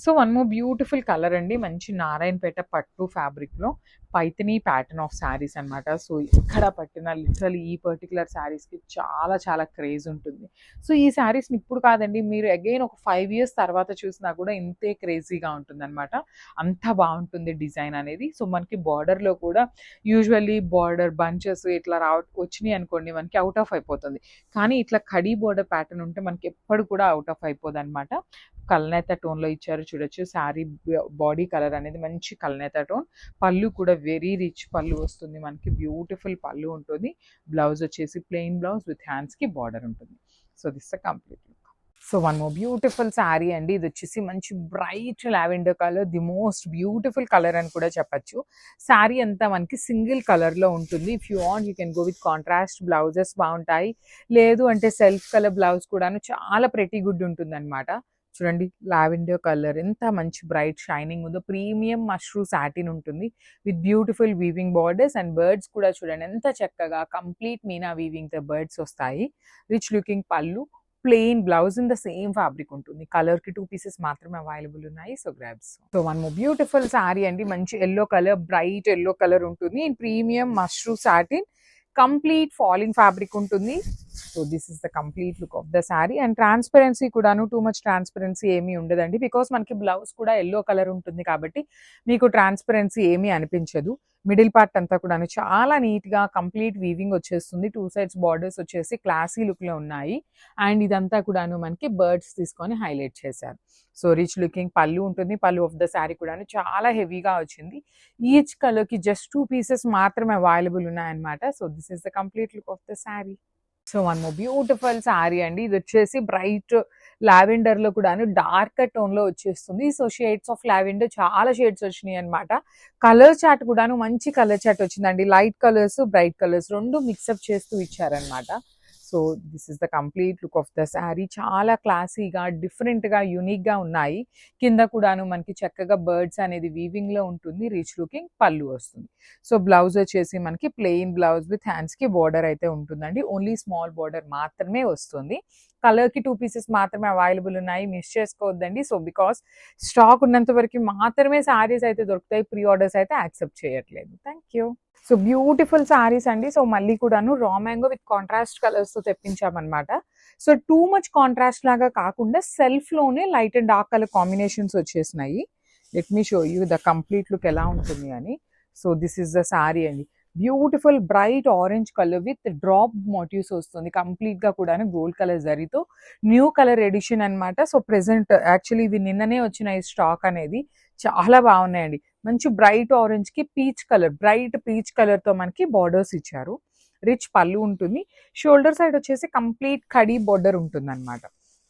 So one more beautiful colour అండి. మంచి నారాయణపేట పట్టు ఫ్యాబ్రిక్లో పైథినీ ప్యాటర్న్ ఆఫ్ శారీస్ అనమాట. సో ఎక్కడ పట్టినా లిటరల్లీ ఈ పర్టికులర్ శారీస్కి చాలా చాలా క్రేజ్ ఉంటుంది. సో ఈ శారీస్ని ఇప్పుడు కాదండి, మీరు అగైన్ ఒక 5 years తర్వాత చూసినా కూడా ఇంతే క్రేజీగా ఉంటుందన్నమాట. అంత బాగుంటుంది డిజైన్ అనేది. సో మనకి బార్డర్లో కూడా యూజువల్లీ బార్డర్ బంచెస్ ఇట్లా వచ్చినాయి అనుకోండి, మనకి అవుట్ ఆఫ్ అయిపోతుంది. కానీ ఇట్లా కడీ బార్డర్ ప్యాటర్న్ ఉంటే మనకి ఎప్పుడు కూడా అవుట్ ఆఫ్ అయిపోదు అనమాట. కల్నేత టోన్లో ఇచ్చారు చూడొచ్చు. శారీ బాడీ కలర్ అనేది మంచి కల్నేత టోన్. పళ్ళు కూడా వెరీ రిచ్ పళ్ళు వస్తుంది మనకి. బ్యూటిఫుల్ పళ్ళు ఉంటుంది. బ్లౌజ్ వచ్చేసి ప్లెయిన్ బ్లౌజ్ విత్ హ్యాండ్స్కి బార్డర్ ఉంటుంది. So this complete look. So one more beautiful sari అండి. ఇది వచ్చేసి మంచి bright lavender colour, the most beautiful colour అని కూడా చెప్పచ్చు. శారీ అంతా మనకి సింగిల్ కలర్లో ఉంటుంది. If you want you can go with contrast blouses బాగుంటాయి. లేదు అంటే సెల్ఫ్ కలర్ బ్లౌజ్ కూడాను చాలా ప్రెటీ గుడ్ ఉంటుంది అనమాట. చూడండి లావెండర్ కలర్ ఎంత మంచి బ్రైట్ షైనింగ్ ఉందో. ప్రీమియం మష్రూ సాటిన్ ఉంటుంది with beautiful weaving borders and birds కూడా చూడండి ఎంత చక్కగా కంప్లీట్ మీనా వీవింగ్ తో బర్డ్స్ వస్తాయి. రిచ్ లుకింగ్ పళ్ళు, plain blouse in the same fabric ఉంటుంది. కలర్ కి 2 pieces మాత్రమే అవైలబుల్ ఉన్నాయి. So grabs. So one more beautiful sari అండి. మంచి yellow colour, bright yellow colour ఉంటుంది. In premium mashru satin, complete falling fabric ఉంటుంది. So this is the complete look of the sari. And transparency కూడాను too much transparency ఏమీ ఉండదండి, because మనకి blouse కూడా yellow colour ఉంటుంది కాబట్టి మీకు ట్రాన్స్పరెన్సీ ఏమీ అనిపించదు. మిడిల్ పార్ట్ అంతా కూడాను చాలా నీట్గా కంప్లీట్ వీవింగ్ వచ్చేస్తుంది. 2 sides బార్డర్స్ వచ్చేసి క్లాసీ లుక్లో ఉన్నాయి. అండ్ ఇదంతా కూడాను మనకి బర్డ్స్ తీసుకొని హైలైట్ చేశారు. సో రిచ్ లుకింగ్ పళ్ళు ఉంటుంది. పళ్ళు ఆఫ్ ద శారీ కూడాను చాలా హెవీగా వచ్చింది. ఈచ్ కలర్కి జస్ట్ 2 pieces మాత్రమే అవైలబుల్ ఉన్నాయన్నమాట. So this is the complete look of the sari. So one more beautiful sari అండి. ఇది వచ్చేసి బ్రైట్ లావెండర్ లో కూడాను డార్క్ టోన్ లో వచ్చేస్తుంది. సో షేడ్స్ ఆఫ్ లావెండర్ చాలా షేడ్స్ వచ్చినాయి అనమాట. కలర్ చార్ట్ కూడాను మంచి కలర్ చార్ట్ వచ్చిందండి. లైట్ కలర్స్, బ్రైట్ కలర్స్ రెండు మిక్సప్ చేస్తూ ఇచ్చారనమాట. So this is the complete look of the sari. చాలా క్లాసీగా, డిఫరెంట్గా, యూనిక్గా ఉన్నాయి. కింద కూడాను మనకి చక్కగా బర్డ్స్ అనేది వీవింగ్లో ఉంటుంది. రిచ్ లుకింగ్ పళ్ళు వస్తుంది. సో బ్లౌజ్ వచ్చేసి మనకి ప్లెయిన్ బ్లౌజ్ విత్ హ్యాండ్స్కి బార్డర్ అయితే ఉంటుందండి. ఓన్లీ స్మాల్ బార్డర్ మాత్రమే వస్తుంది. కలర్కి 2 pieces మాత్రమే అవైలబుల్ ఉన్నాయి. మిస్ చేసుకోవద్దండి. సో బికాస్ స్టాక్ ఉన్నంత వరకు మాత్రమే శారీస్ అయితే దొరుకుతాయి. ప్రీ ఆర్డర్స్ అయితే యాక్సెప్ట్ చేయట్లేదు. Thank you. So beautiful saris అండి. సో మళ్ళీ కూడాను రా మ్యాంగో విత్ కాంట్రాస్ట్ కలర్స్తో తెప్పించామన్నమాట. సో టూ మచ్ కాంట్రాస్ట్ లాగా కాకుండా సెల్ఫ్లోనే light and dark colour combinations వచ్చేసినాయి. Let me show you the complete look ఎలా ఉంటుంది అని. So this is the sari అండి. Beautiful bright orange colour with drop motifs వస్తుంది. కంప్లీట్గా కూడా గోల్డ్ కలర్ జరీతో న్యూ కలర్ ఎడిషన్ అనమాట. సో ప్రెసెంట్ యాక్చువల్లీ ఇవి నిన్ననే వచ్చిన ఈ స్టాక్ అనేది చాలా బాగున్నాయండి. మంచి బ్రైట్ ఆరెంజ్కి పీచ్ కలర్, బ్రైట్ పీచ్ కలర్తో మనకి బార్డర్స్ ఇచ్చారు. రిచ్ పళ్ళు ఉంటుంది. షోల్డర్ సైడ్ వచ్చేసి కంప్లీట్ కడీ బార్డర్ ఉంటుంది అనమాట.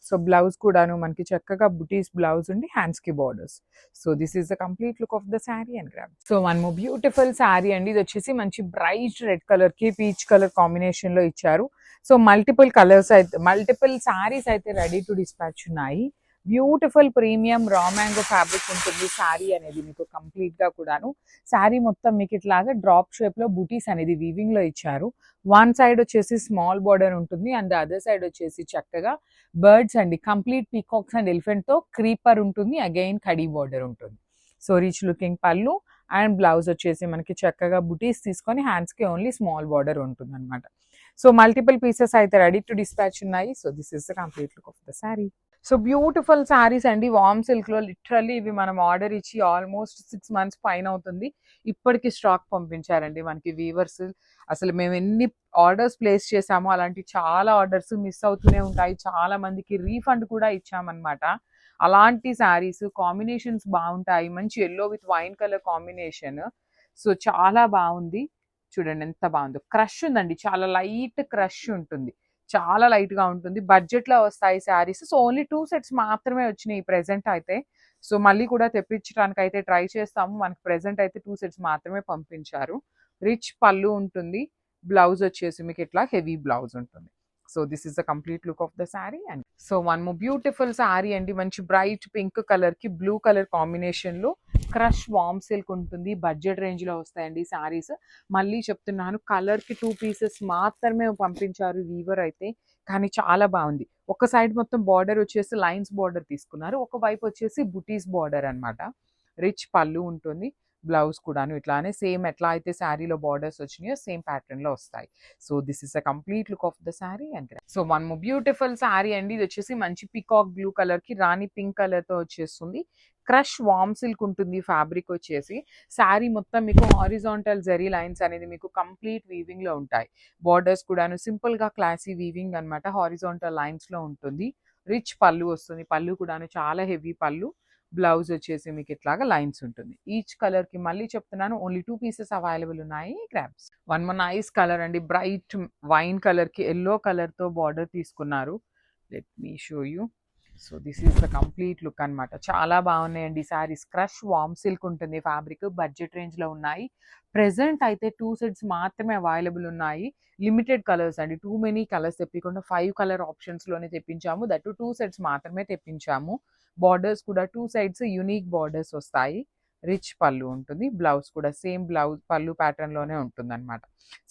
సో బ్లౌజ్ కూడాను మనకి చక్కగా బుటీస్ బ్లౌజ్ ఉండి హ్యాండ్స్కి borders. So this is the complete look of the sari and grab. So one more beautiful sari అండి. ఇది వచ్చేసి మంచి బ్రైట్ రెడ్ కలర్కి పీచ్ కలర్ కాంబినేషన్లో ఇచ్చారు. సో మల్టిపుల్ కలర్స్ అయితే, మల్టిపుల్ శారీస్ అయితే రెడీ టు డిస్పాచ్ ఉన్నాయి. Beautiful premium raw mango fabric ఉంటుంది శారీ అనేది మీకు కంప్లీట్గా కూడాను. శారీ మొత్తం మీకు ఇట్లాగా డ్రాప్ షేప్లో బుటీస్ అనేది వీవింగ్లో ఇచ్చారు. వన్ సైడ్ వచ్చేసి స్మాల్ బార్డర్ ఉంటుంది అండ్ అదర్ సైడ్ వచ్చేసి చక్కగా బర్డ్స్ అండి, కంప్లీట్ పీకాక్స్ అండ్ ఎలిఫెంట్తో క్రీపర్ ఉంటుంది. అగైన్ కడీ బార్డర్ ఉంటుంది. So rich looking pallu and blouse వచ్చేసి మనకి చక్కగా బుటీస్ తీసుకొని హ్యాండ్స్కి ఓన్లీ స్మాల్ బార్డర్ ఉంటుంది అనమాట. సో మల్టిపుల్ పీసెస్ అయితే రెడీ టు డిస్పాచ్ ఉన్నాయి. So this is the complete look of the sari. So beautiful saris అండి. వామ్ సిల్క్లో లిటరల్లీ ఇవి మనం ఆర్డర్ ఇచ్చి ఆల్మోస్ట్ 6 months పైన అవుతుంది. ఇప్పటికీ స్టాక్ పంపించారండి మనకి వీవర్స్. అసలు మేము ఎన్ని ఆర్డర్స్ ప్లేస్ చేసామో అలాంటి చాలా ఆర్డర్స్ మిస్ అవుతూనే ఉంటాయి. చాలా మందికి రీఫండ్ కూడా ఇచ్చామన్నమాట. అలాంటి శారీస్ కాంబినేషన్స్ బాగుంటాయి. మంచి yellow with wine colour combination. So చాలా బాగుంది. చూడండి ఎంత బాగుందో. క్రష్ ఉందండి, చాలా లైట్ క్రష్ ఉంటుంది. చాలా లైట్గా ఉంటుంది. బడ్జెట్లో వస్తాయి శారీస్. సో ఓన్లీ 2 sets మాత్రమే వచ్చినాయి ప్రెసెంట్ అయితే. సో మళ్ళీ కూడా తెప్పించడానికి అయితే ట్రై చేస్తాము. మనకి ప్రెసెంట్ అయితే 2 sets మాత్రమే పంపించారు. రిచ్ పళ్ళు ఉంటుంది. బ్లౌజ్ వచ్చేసి మీకు ఇట్లా హెవీ బ్లౌజ్ ఉంటుంది. So this is the complete look of the sari. And so one more beautiful sari అండి. మంచి బ్రైట్ పింక్ కలర్కి బ్లూ కలర్ కాంబినేషన్లో క్రష్ వామ్ సిల్క్ ఉంటుంది. బడ్జెట్ రేంజ్లో వస్తాయండి శారీస్. మళ్ళీ చెప్తున్నాను, కలర్కి 2 pieces మాత్రమే పంపించారు వీవర్ అయితే. కానీ చాలా బాగుంది. ఒక సైడ్ మొత్తం బార్డర్ వచ్చేసి లైన్స్ బార్డర్ తీసుకున్నారు, ఒక వైపు వచ్చేసి బుటీస్ బార్డర్ అన్నమాట. రిచ్ పళ్ళు ఉంటుంది, బ్లౌజ్ కూడాను ఇట్లానే సేమ్ ఎట్లా అయితే శారీలో బార్డర్స్ వచ్చినాయో సేమ్ ప్యాటర్న్ లో వస్తాయి. So this is a complete look of the sari. And so one beautiful sari అండి. ఇది వచ్చేసి మంచి పీకాక్ బ్లూ కలర్ కి రాణి పింక్ కలర్ తో వచ్చేస్తుంది. క్రష్ వామ్ సిల్క్ ఉంటుంది ఫ్యాబ్రిక్ వచ్చేసి. శారీ మొత్తం మీకు హారిజాంటల్ జరీ లైన్స్ అనేది మీకు కంప్లీట్ వీవింగ్ లో ఉంటాయి. బార్డర్స్ కూడాను సింపుల్ గా క్లాసీ వీవింగ్ అన్నమాట, హారిజాంటల్ లైన్స్ లో ఉంటుంది. రిచ్ పళ్ళు వస్తుంది, పళ్ళు కూడాను చాలా హెవీ పళ్ళు. బ్లౌజ్ వచ్చేసి మీకు ఇట్లాగా లైన్స్ ఉంటుంది. ఈచ్ కలర్ కి మళ్ళీ చెప్తున్నాను, ఓన్లీ 2 పీసెస్ అవైలబుల్ ఉన్నాయి. Grabs. One more nice colour అండి, బ్రైట్ వైన్ కలర్ కి ఎల్లో కలర్ తో బార్డర్ తీసుకున్నారు. Let me show you. So this is the complete look అన్నమాట. చాలా బాగున్నాయండి సారీస్. క్రష్ వామ్ సిల్క్ ఉంటుంది ఫ్యాబ్రిక్, బడ్జెట్ రేంజ్ లో ఉన్నాయి. ప్రెసెంట్ అయితే 2 సెట్స్ మాత్రమే అవైలబుల్ ఉన్నాయి. లిమిటెడ్ కలర్స్ అండి, టూ మెనీ కలర్స్ తెప్పించకుండా 5 కలర్ ఆప్షన్స్ లోనే తెప్పించాము. దట్ 2 సెట్స్ మాత్రమే తెప్పించాము. బార్డర్స్ కూడా 2 సైడ్స్ యూనిక్ బార్డర్స్ వస్తాయి. రిచ్ పళ్ళు ఉంటుంది, బ్లౌజ్ కూడా సేమ్ బ్లౌజ్ పళ్ళు ప్యాటర్న్ లోనే ఉంటుంది అనమాట.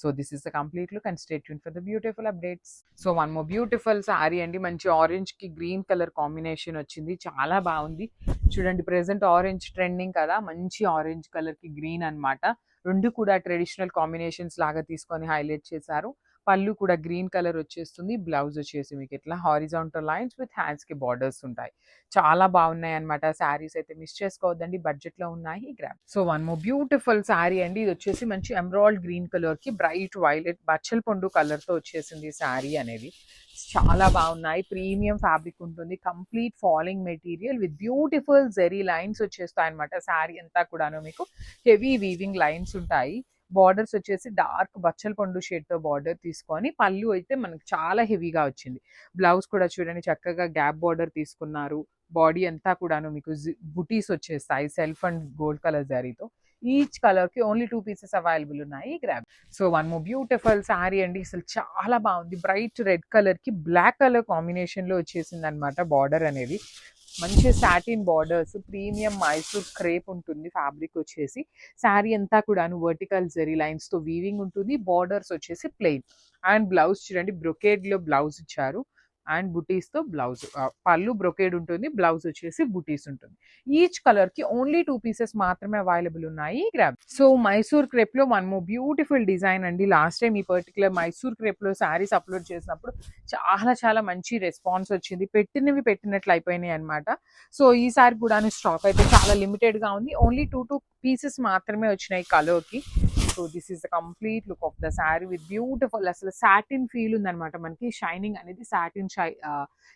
So this is the complete look and stay tune for the beautiful updates. So one more beautiful sorry అండి, మంచి ఆరెంజ్ కి గ్రీన్ కలర్ కాంబినేషన్ వచ్చింది, చాలా బాగుంది. చూడండి, ప్రెసెంట్ ఆరెంజ్ ట్రెండింగ్ కదా, మంచి ఆరెంజ్ కలర్ కి గ్రీన్ అన్నమాట. రెండు కూడా ట్రెడిషనల్ కాంబినేషన్స్ లాగా తీసుకొని హైలైట్ చేశారు. పళ్ళు కూడా గ్రీన్ కలర్ వచ్చేస్తుంది. బ్లౌజ్ వచ్చేసి మీకు ఇట్లా హారిజాంటల్ లైన్స్ విత్ హ్యాండ్స్ కి బార్డర్స్ ఉంటాయి. చాలా బాగున్నాయి అనమాట. శారీస్ అయితే మిస్ చేసుకోవద్దండి, బడ్జెట్ లో ఉన్నాయి. Gram. So one more beautiful sari అండి. ఇది వచ్చేసి మంచి ఎమరాల్డ్ గ్రీన్ కలర్ కి బ్రైట్ వైలెట్ బచ్చల పండు కలర్ తో వచ్చేసింది శారీ అనేది. చాలా బాగున్నాయి. ప్రీమియం ఫ్యాబ్రిక్ ఉంటుంది, complete falling material with beautiful zari lines వచ్చేస్తాయి అనమాట. శారీ అంతా కూడాను మీకు హెవీ వీవింగ్ లైన్స్ ఉంటాయి. బార్డర్స్ వచ్చేసి డార్క్ బచ్చల పండు షేడ్ తో బార్డర్ తీసుకొని, పళ్ళు అయితే మనకి చాలా హెవీగా వచ్చింది. బ్లౌజ్ కూడా చూడండి, చక్కగా గ్యాప్ బార్డర్ తీసుకున్నారు. బాడీ అంతా కూడాను మీకు బుటీస్ వచ్చేస్తాయి సెల్ఫ్ అండ్ గోల్డ్ కలర్ జరీతో. ఈచ్ కలర్ కి ఓన్లీ 2 పీసెస్ అవైలబుల్ ఉన్నాయి. Grab. So one more beautiful sari అండి, అసలు చాలా బాగుంది. బ్రైట్ రెడ్ కలర్ కి బ్లాక్ కలర్ కాంబినేషన్ లో వచ్చేసింది అనమాట బార్డర్ అనేది. మంచి satin borders, premium Mysore crepe ఉంటుంది ఫ్యాబ్రిక్ వచ్చేసి. శారీ అంతా కూడాను వర్టికల్ జెరీ లైన్స్ తో వీవింగ్ ఉంటుంది. బార్డర్స్ వచ్చేసి ప్లెయిన్. అండ్ బ్లౌజ్ చూడండి, బ్రొకేడ్ లో బ్లౌజ్ ఇచ్చారు అండ్ బుటీస్ తో బ్లౌజ్. పళ్ళు బ్రొకేడ్ ఉంటుంది, బ్లౌజ్ వచ్చేసి బుటీస్ ఉంటుంది. ఈచ్ కలర్ కి ఓన్లీ 2 పీసెస్ మాత్రమే అవైలబుల్ ఉన్నాయి. గ్రాబ్. సో మైసూర్ క్రేప్ లో వన్ మోర్ బ్యూటిఫుల్ డిజైన్ అండి. లాస్ట్ టైం ఈ పర్టికులర్ మైసూర్ క్రేప్ లో శారీస్ అప్లోడ్ చేసినప్పుడు చాలా మంచి రెస్పాన్స్ వచ్చింది. పెట్టినవి పెట్టినట్లు అయిపోయినాయి అనమాట. సో ఈసారి కూడా స్టాక్ అయితే చాలా లిమిటెడ్ గా ఉంది. ఓన్లీ 2 పీసెస్ మాత్రమే వచ్చినాయి కలర్ కి. So this is the complete look of the sari with beautiful, అసలు సాటిన్ ఫీల్ ఉంది అనమాట మనకి. షైనింగ్ అనేది సాటిన్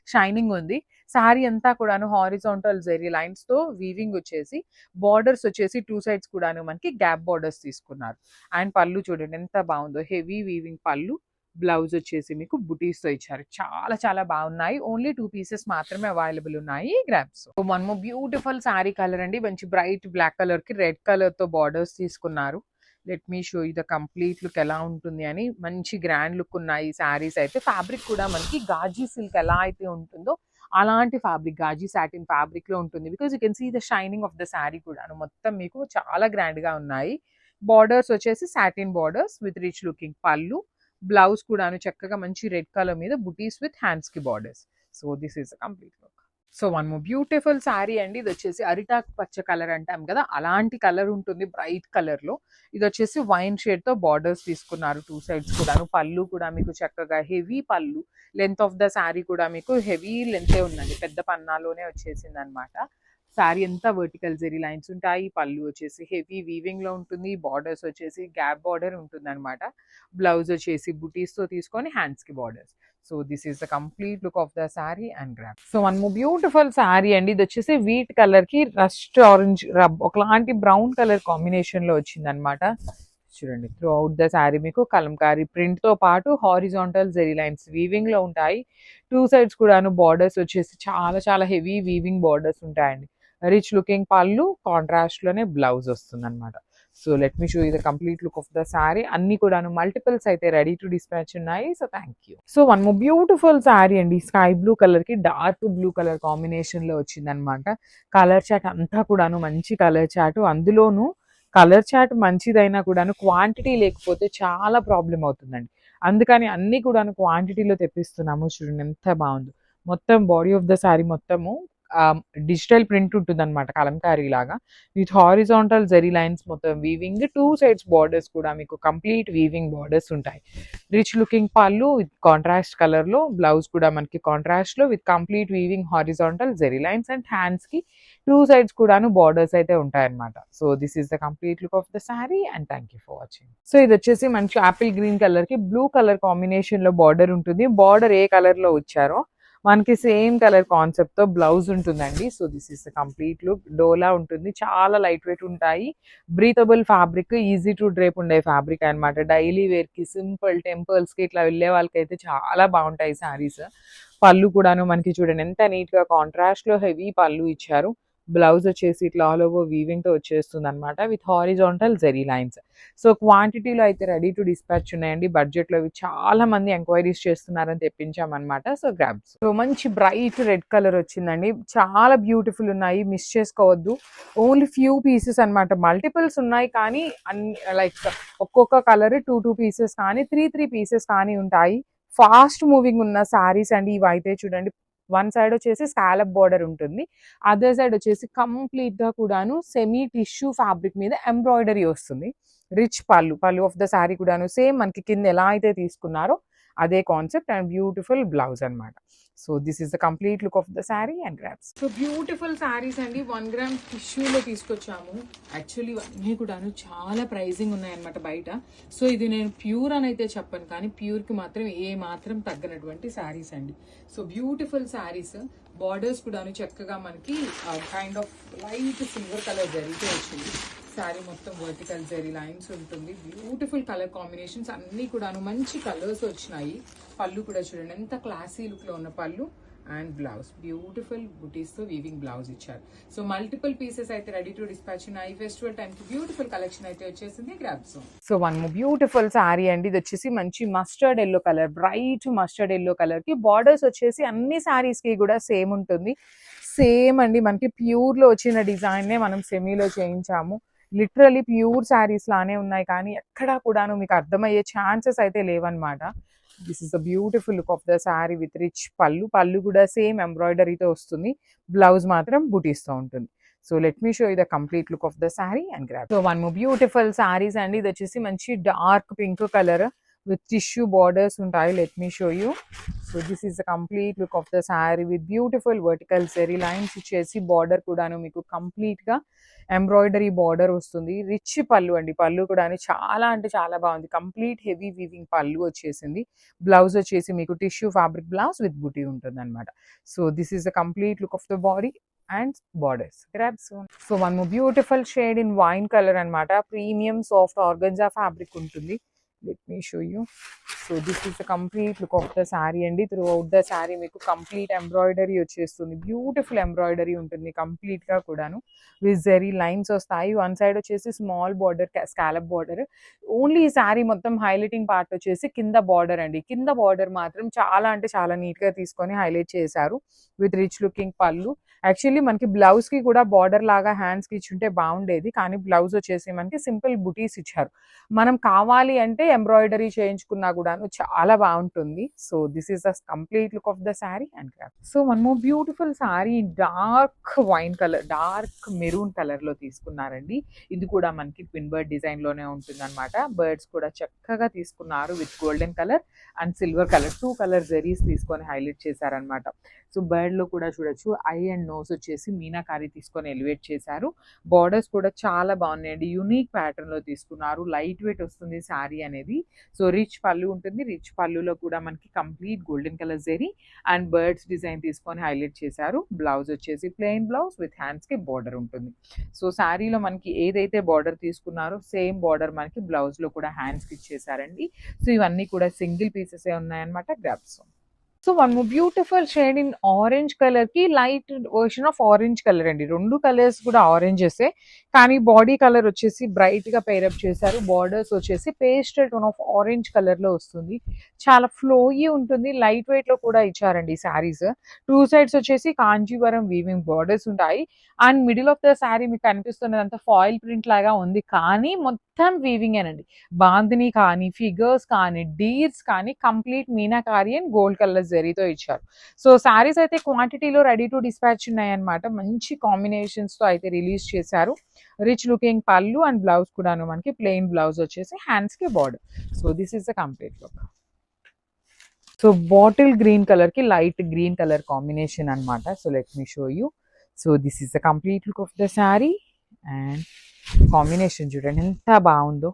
షైనింగ్ ఉంది. శారీ అంతా కూడాను హారిజాంటల్ జెరీ లైన్స్ తో వీవింగ్ వచ్చేసి, బార్డర్స్ వచ్చేసి 2 సైడ్స్ కూడాను మనకి గ్యాప్ బార్డర్స్ తీసుకున్నారు. అండ్ పళ్ళు చూడండి ఎంత బాగుందో, హెవీ వీవింగ్ పళ్ళు. బ్లౌజ్ వచ్చేసి మీకు బుటీస్ తో ఇచ్చారు. చాలా బాగున్నాయి. ఓన్లీ 2 పీసెస్ మాత్రమే అవైలబుల్ ఉన్నాయి. Grabs. One more beautiful sari colour అండి, మంచి బ్రైట్ బ్లాక్ కలర్ కి రెడ్ కలర్ తో బార్డర్స్ తీసుకున్నారు. Let me show you the complete look ఎలా ఉంటుంది అని. మంచి గ్రాండ్ లుక్ ఉన్నాయి శారీస్ అయితే. ఫ్యాబ్రిక్ కూడా మనకి గాజీ సిల్క్ ఎలా అయితే ఉంటుందో అలాంటి ఫ్యాబ్రిక్, గాజీ సాటిన్ ఫ్యాబ్రిక్ లో ఉంటుంది. Because you can see the shining of the sari కూడా మొత్తం మీకు చాలా గ్రాండ్ గా ఉన్నాయి. బార్డర్స్ వచ్చేసి satin borders with rich looking pallu. Blouse కూడాను చక్కగా మంచి రెడ్ కలర్ మీద బుటీస్ విత్ హ్యాండ్స్ కి borders. So this is the complete look. So one more beautiful sari అండి. ఇది వచ్చేసి అరిటాక్ పచ్చ కలర్ అంటాం కదా, అలాంటి కలర్ ఉంటుంది బ్రైట్ కలర్ లో. ఇది వచ్చేసి వైన్ షేడ్ తో బార్డర్స్ తీసుకున్నారు 2 సైడ్స్ కూడాను. పళ్ళు కూడా మీకు చక్కగా హెవీ పళ్ళు. లెంత్ ఆఫ్ ద శారీ కూడా మీకు హెవీ లెంతే ఉందండి, పెద్ద పన్నాలోనే వచ్చేసింది అనమాట. శారీ అంతా వర్టికల్ జెరీ లైన్స్ ఉంటాయి. పళ్ళు వచ్చేసి హెవీ వీవింగ్ లో ఉంటుంది. బార్డర్స్ వచ్చేసి గ్యాప్ బార్డర్ ఉంటుంది అనమాట. బ్లౌజ్ వచ్చేసి బుటీస్ తో తీసుకొని హ్యాండ్స్ కి borders. So this is the complete look of the sari and grab. So one more beautiful sari అండి. ఇది వచ్చేసి వీట్ కలర్ కి రస్ట్ ఆరెంజ్ ఒకలాంటి బ్రౌన్ కలర్ కాంబినేషన్ లో వచ్చింది అనమాట. చూడండి, త్రూ అవుట్ ద శారీ మీకు కలంకారీ ప్రింట్ తో పాటు హారిజాంటల్ జెరీ లైన్స్ వీవింగ్ లో ఉంటాయి. 2 సైడ్స్ కూడాను బార్డర్స్ వచ్చేసి చాలా హెవీ వీవింగ్ బార్డర్స్ ఉంటాయండి. రిచ్ లుకింగ్ పళ్ళు, కాంట్రాస్ట్ లోనే బ్లౌజ్ వస్తుంది అనమాట. So let me show you the complete look of the sari. అన్ని కూడాను మల్టిపుల్స్ అయితే రెడీ టు డిస్పాచ్ ఉన్నాయి. So thank you. So one more beautiful sari అండి. స్కై బ్లూ కలర్ కి డార్క్ బ్లూ కలర్ కాంబినేషన్ లో వచ్చింది అనమాట. కలర్ చాట్ అంతా కూడాను మంచి కలర్ చాట్. అందులోను కలర్ చాట్ మంచిదైనా కూడాను క్వాంటిటీ లేకపోతే చాలా ప్రాబ్లం అవుతుందండి. అందుకని అన్నీ కూడాను క్వాంటిటీలో తెప్పిస్తున్నాము. చూడండి ఎంత బాగుందో. మొత్తం బాడీ ఆఫ్ ద శారీ మొత్తము డిజిటల్ ప్రింట్ ఉంటుందన్నమాట కలంకారీ లాగా. విత్ హారిజాంటల్ జెరీ లైన్స్ మొత్తం వీవింగ్, 2 సైడ్స్ బార్డర్స్ కూడా మీకు కంప్లీట్ వీవింగ్ బార్డర్స్ ఉంటాయి. Rich looking pallu with contrast కలర్‌లో, బ్లౌజ్ కూడా మనకి కాంట్రాస్ట్‌లో with complete weaving horizontal zari lines and హ్యాండ్స్‌కి 2 సైడ్స్ కూడాను బార్డర్స్ అయితే ఉంటాయన్నమాట. So this is the complete look of the sari and thank you for watching. So ఇదొచ్చేసి మంచి యాపిల్ గ్రీన్ కలర్‌కి బ్లూ కలర్ కాంబినేషన్‌లో బార్డర్ ఉంటుంది. బార్డర్ ఏ కలర్‌లో ఇచ్చారో మనకి సేమ్ కలర్ కాన్సెప్ట్‌తో బ్లౌజ్ ఉంటుందండి. So this is the complete look. డోలా ఉంటుంది. చాలా లైట్ వెయిట్ ఉంటాయి. Breathable fabric, easy to drape ఉండే ఫ్యాబ్రిక్ అన్నమాట. డైలీ వేర్‌కి, సింపుల్ టెంపుల్స్‌కి ఇట్లా వెళ్ళే వాళ్ళకైతే చాలా బాగుంటాయి శారీస్. పళ్ళు కూడాను మనకి చూడండి ఎంత నీట్‌గా కాంట్రాస్ట్‌లో హెవీ పళ్ళు ఇచ్చారు. బ్లౌజ్ వచ్చేసి ఇట్లా ఆల్ ఓవర్ వీవింగ్‌తో వచ్చేస్తుందన్నమాట with horizontal zari lines. So క్వాంటిటీలో అయితే రెడీ టు డిస్పాచ్ ఉన్నాయండి. బడ్జెట్‌లో ఇవి చాలా మంది ఎంక్వైరీస్ చేస్తున్నారని తెప్పించామన్నమాట. So grabs. సో మంచి బ్రైట్ రెడ్ కలర్ వచ్చిందండి. చాలా బ్యూటిఫుల్ ఉన్నాయి. మిస్ చేసుకోవద్దు. ఓన్లీ ఫ్యూ పీసెస్ అన్నమాట. మల్టిపుల్స్ ఉన్నాయి కానీ లైక్ ఒక్కొక్క కలర్ 2 పీసెస్ కానీ 3 పీసెస్ కానీ ఉంటాయి. ఫాస్ట్ మూవింగ్ ఉన్న శారీస్ అండి ఇవైతే. చూడండి వన్ సైడ్ వచ్చేసి స్కాలప్ బార్డర్ ఉంటుంది. అదర్ సైడ్ వచ్చేసి కంప్లీట్‌గా కూడాను సెమీ టిష్యూ ఫ్యాబ్రిక్ మీద ఎంబ్రాయిడరీ వస్తుంది. రిచ్ పళ్ళు ఆఫ్ ద శారీ కూడాను సేమ్ మనకి కింద ఎలా అయితే తీసుకున్నారో అదే కాన్సెప్ట్ అండ్ బ్యూటిఫుల్ బ్లౌజ్ అన్నమాట. So this is the complete look of the sari and grabs. So beautiful saris అండి 1 గ్రామ్ టిష్యూలో తీసుకొచ్చాము. యాక్చువల్లీ ఇవన్నీ కూడాను చాలా ప్రైజింగ్ ఉన్నాయన్నమాట బయట. సో ఇది నేను ప్యూర్ అని అయితే చెప్పను కానీ ప్యూర్కి మాత్రం ఏ మాత్రం తగ్గనటువంటి శారీస్ అండి. So beautiful saris. బార్డర్స్ కూడాను చక్కగా మనకి kind of light silver colour జరిగితే వచ్చింది. శారీ మొత్తం వర్టికల్ జెరీ లైన్స్ ఉంటుంది. బ్యూటిఫుల్ కలర్ కాంబినేషన్స్ అన్నీ కూడాను మంచి కలర్స్ వచ్చినాయి. పళ్ళు కూడా చూడండి ఎంత క్లాసీ లుక్లో ఉన్న పళ్ళు అండ్ బ్లౌజ్ బ్యూటిఫుల్ బుటీస్తో వీవింగ్ బ్లౌజ్ ఇచ్చారు. సో మల్టిపుల్ పీసెస్ అయితే రెడీ టు డిస్పాచ్ ఉన్నాయి. ఫెస్టివల్ టైంకి బ్యూటిఫుల్ కలెక్షన్ అయితే వచ్చేసింది. Grabs. So one beautiful sari అండి. ఇది వచ్చేసి మంచి mustard yellow colour, bright mustard yellow కలర్కి బార్డర్స్ వచ్చేసి అన్ని శారీస్కి కూడా సేమ్ ఉంటుంది. సేమ్ అండి మనకి ప్యూర్లో వచ్చిన డిజైన్నే మనం సెమీలో చేయించాము. లిటరలీ ప్యూర్ శారీస్ లానే ఉన్నాయి కానీ ఎక్కడా కూడాను మీకు అర్థమయ్యే ఛాన్సెస్ అయితే లేవన్నమాట. This is the beautiful look of the sari with rich pallu కూడా సేమ్ ఎంబ్రాయిడరీతో వస్తుంది. బ్లౌజ్ మాత్రం బుటీస్తో ఉంటుంది. So let me show you the complete look of the sari and grab. So one more beautiful saris అండి. ఇది వచ్చేసి మంచి dark pink colour with tissue borders ఉంటాయి. Let me show you. So this is the complete look of the sari with beautiful vertical zari lines ఇచ్చేసి border కూడాను మీకు కంప్లీట్గా embroidery border వస్తుంది. రిచ్ పళ్ళు అండి. పళ్ళు కూడా చాలా అంటే చాలా బాగుంది. కంప్లీట్ హెవీ వీవింగ్ పళ్ళు వచ్చేసింది. బ్లౌజ్ వచ్చేసి మీకు టిష్యూ ఫ్యాబ్రిక్ బ్లౌజ్ విత్ బుటీ ఉంటుంది అనమాట. So this is the complete look of the body and borders. So one more beautiful shade in wine colour అనమాట. ప్రీమియం సాఫ్ట్ ఆర్గంజా ఫ్యాబ్రిక్ ఉంటుంది. Let me show you. So this is the complete look of the sari అండి. Throughout the sari మీకు complete embroidery వచ్చేస్తుంది. Beautiful embroidery ఉంటుంది కంప్లీట్గా కూడాను. With zari lines వస్తాయి. One side వచ్చేసి small border, scallop border. Only ఈ శారీ మొత్తం హైలైటింగ్ పార్ట్ వచ్చేసి కింద బార్డర్ అండి. కింద బార్డర్ మాత్రం చాలా అంటే చాలా నీట్గా తీసుకొని హైలైట్ చేశారు విత్ రిచ్ లుకింగ్ పళ్ళు. యాక్చువల్లీ మనకి బ్లౌజ్కి కూడా బార్డర్ లాగా హ్యాండ్స్కి ఇచ్చుంటే బాగుండేది కానీ బ్లౌజ్ వచ్చేసి మనకి సింపుల్ బుటీస్ ఇచ్చారు. మనం కావాలి అంటే ఎంబ్రాయిడరీ చేయించుకున్నా కూడాను చాలా బాగుంటుంది. So this is the complete look of the sari and craft. So one more beautiful sari dark wine colour, dark maroon కలర్లో తీసుకున్నారండి. ఇది కూడా మనకి ట్విన్ బర్డ్ డిజైన్లోనే ఉంటుంది అనమాట. బర్డ్స్ కూడా చక్కగా తీసుకున్నారు with golden colour and silver colour, 2 colour zaris తీసుకొని హైలైట్ చేశారనమాట. సో బర్డ్లో కూడా చూడొచ్చు ఐ అండ్ నోస్ వచ్చేసి మీనాకారి తీసుకొని ఎలివేట్ చేశారు. బార్డర్స్ కూడా చాలా బాగున్నాయండి. యూనిక్ ప్యాటర్న్లో తీసుకున్నారు. లైట్ వెయిట్ వస్తుంది శారీ అనేది. సో రిచ్ పళ్ళు ఉంటుంది. రిచ్ పళ్ళులో కూడా మనకి complete golden colour zari and birds design తీసుకొని హైలైట్ చేశారు. బ్లౌజ్ వచ్చేసి ప్లెయిన్ బ్లౌజ్ విత్ హ్యాండ్స్కి బార్డర్ ఉంటుంది. సో శారీలో మనకి ఏదైతే బార్డర్ తీసుకున్నారో సేమ్ బార్డర్ మనకి బ్లౌజ్లో కూడా హ్యాండ్స్కి ఇచ్చేసారండి. సో ఇవన్నీ కూడా సింగిల్ పీసెసే ఉన్నాయన్నమాట. Grabs. So one more beautiful shade in orange colour కి light version of orange colour అండి. రెండు కలర్స్ కూడా ఆరెంజెస్, కానీ బాడీ కలర్ వచ్చేసి బ్రైట్ గా పేరప్ చేశారు. బార్డర్స్ వచ్చేసి pastel tone of orange colour లో వస్తుంది. చాలా ఫ్లోయీ ఉంటుంది, లైట్ వెయిట్ లో కూడా ఇచ్చారండి ఈ శారీస్. టూ సైడ్స్ వచ్చేసి కాంజీవరం వీవింగ్ బార్డర్స్ ఉంటాయి. And middle of the sari మీకు కనిపిస్తున్నదంతా ఫాయిల్ ప్రింట్ లాగా ఉంది, కానీ మొత్తం వీవింగ్ ఏనండి. బాందిని కానీ, ఫిగర్స్ కానీ, డీర్స్ కానీ complete meenakari and gold colour జరీతో ఇచ్చారు. సో శారీస్ అయితే క్వాంటిటీలో రెడీ టు డిస్పాచ్ ఉన్నాయన్నమాట. మంచి కాంబినేషన్స్ తో అయితే రిలీజ్ చేశారు. Rich looking pallu and blouse కూడాను మనకి ప్లెయిన్ బ్లౌజ్ వచ్చేసి హ్యాండ్స్ కి border. So this is the complete look. So bottle green colour కి లైట్ గ్రీన్ కలర్ కాంబినేషన్ అన్నమాట. So let me show you. So this is the complete look of the sari. And combination చూడండి ఎంత బాగుందో.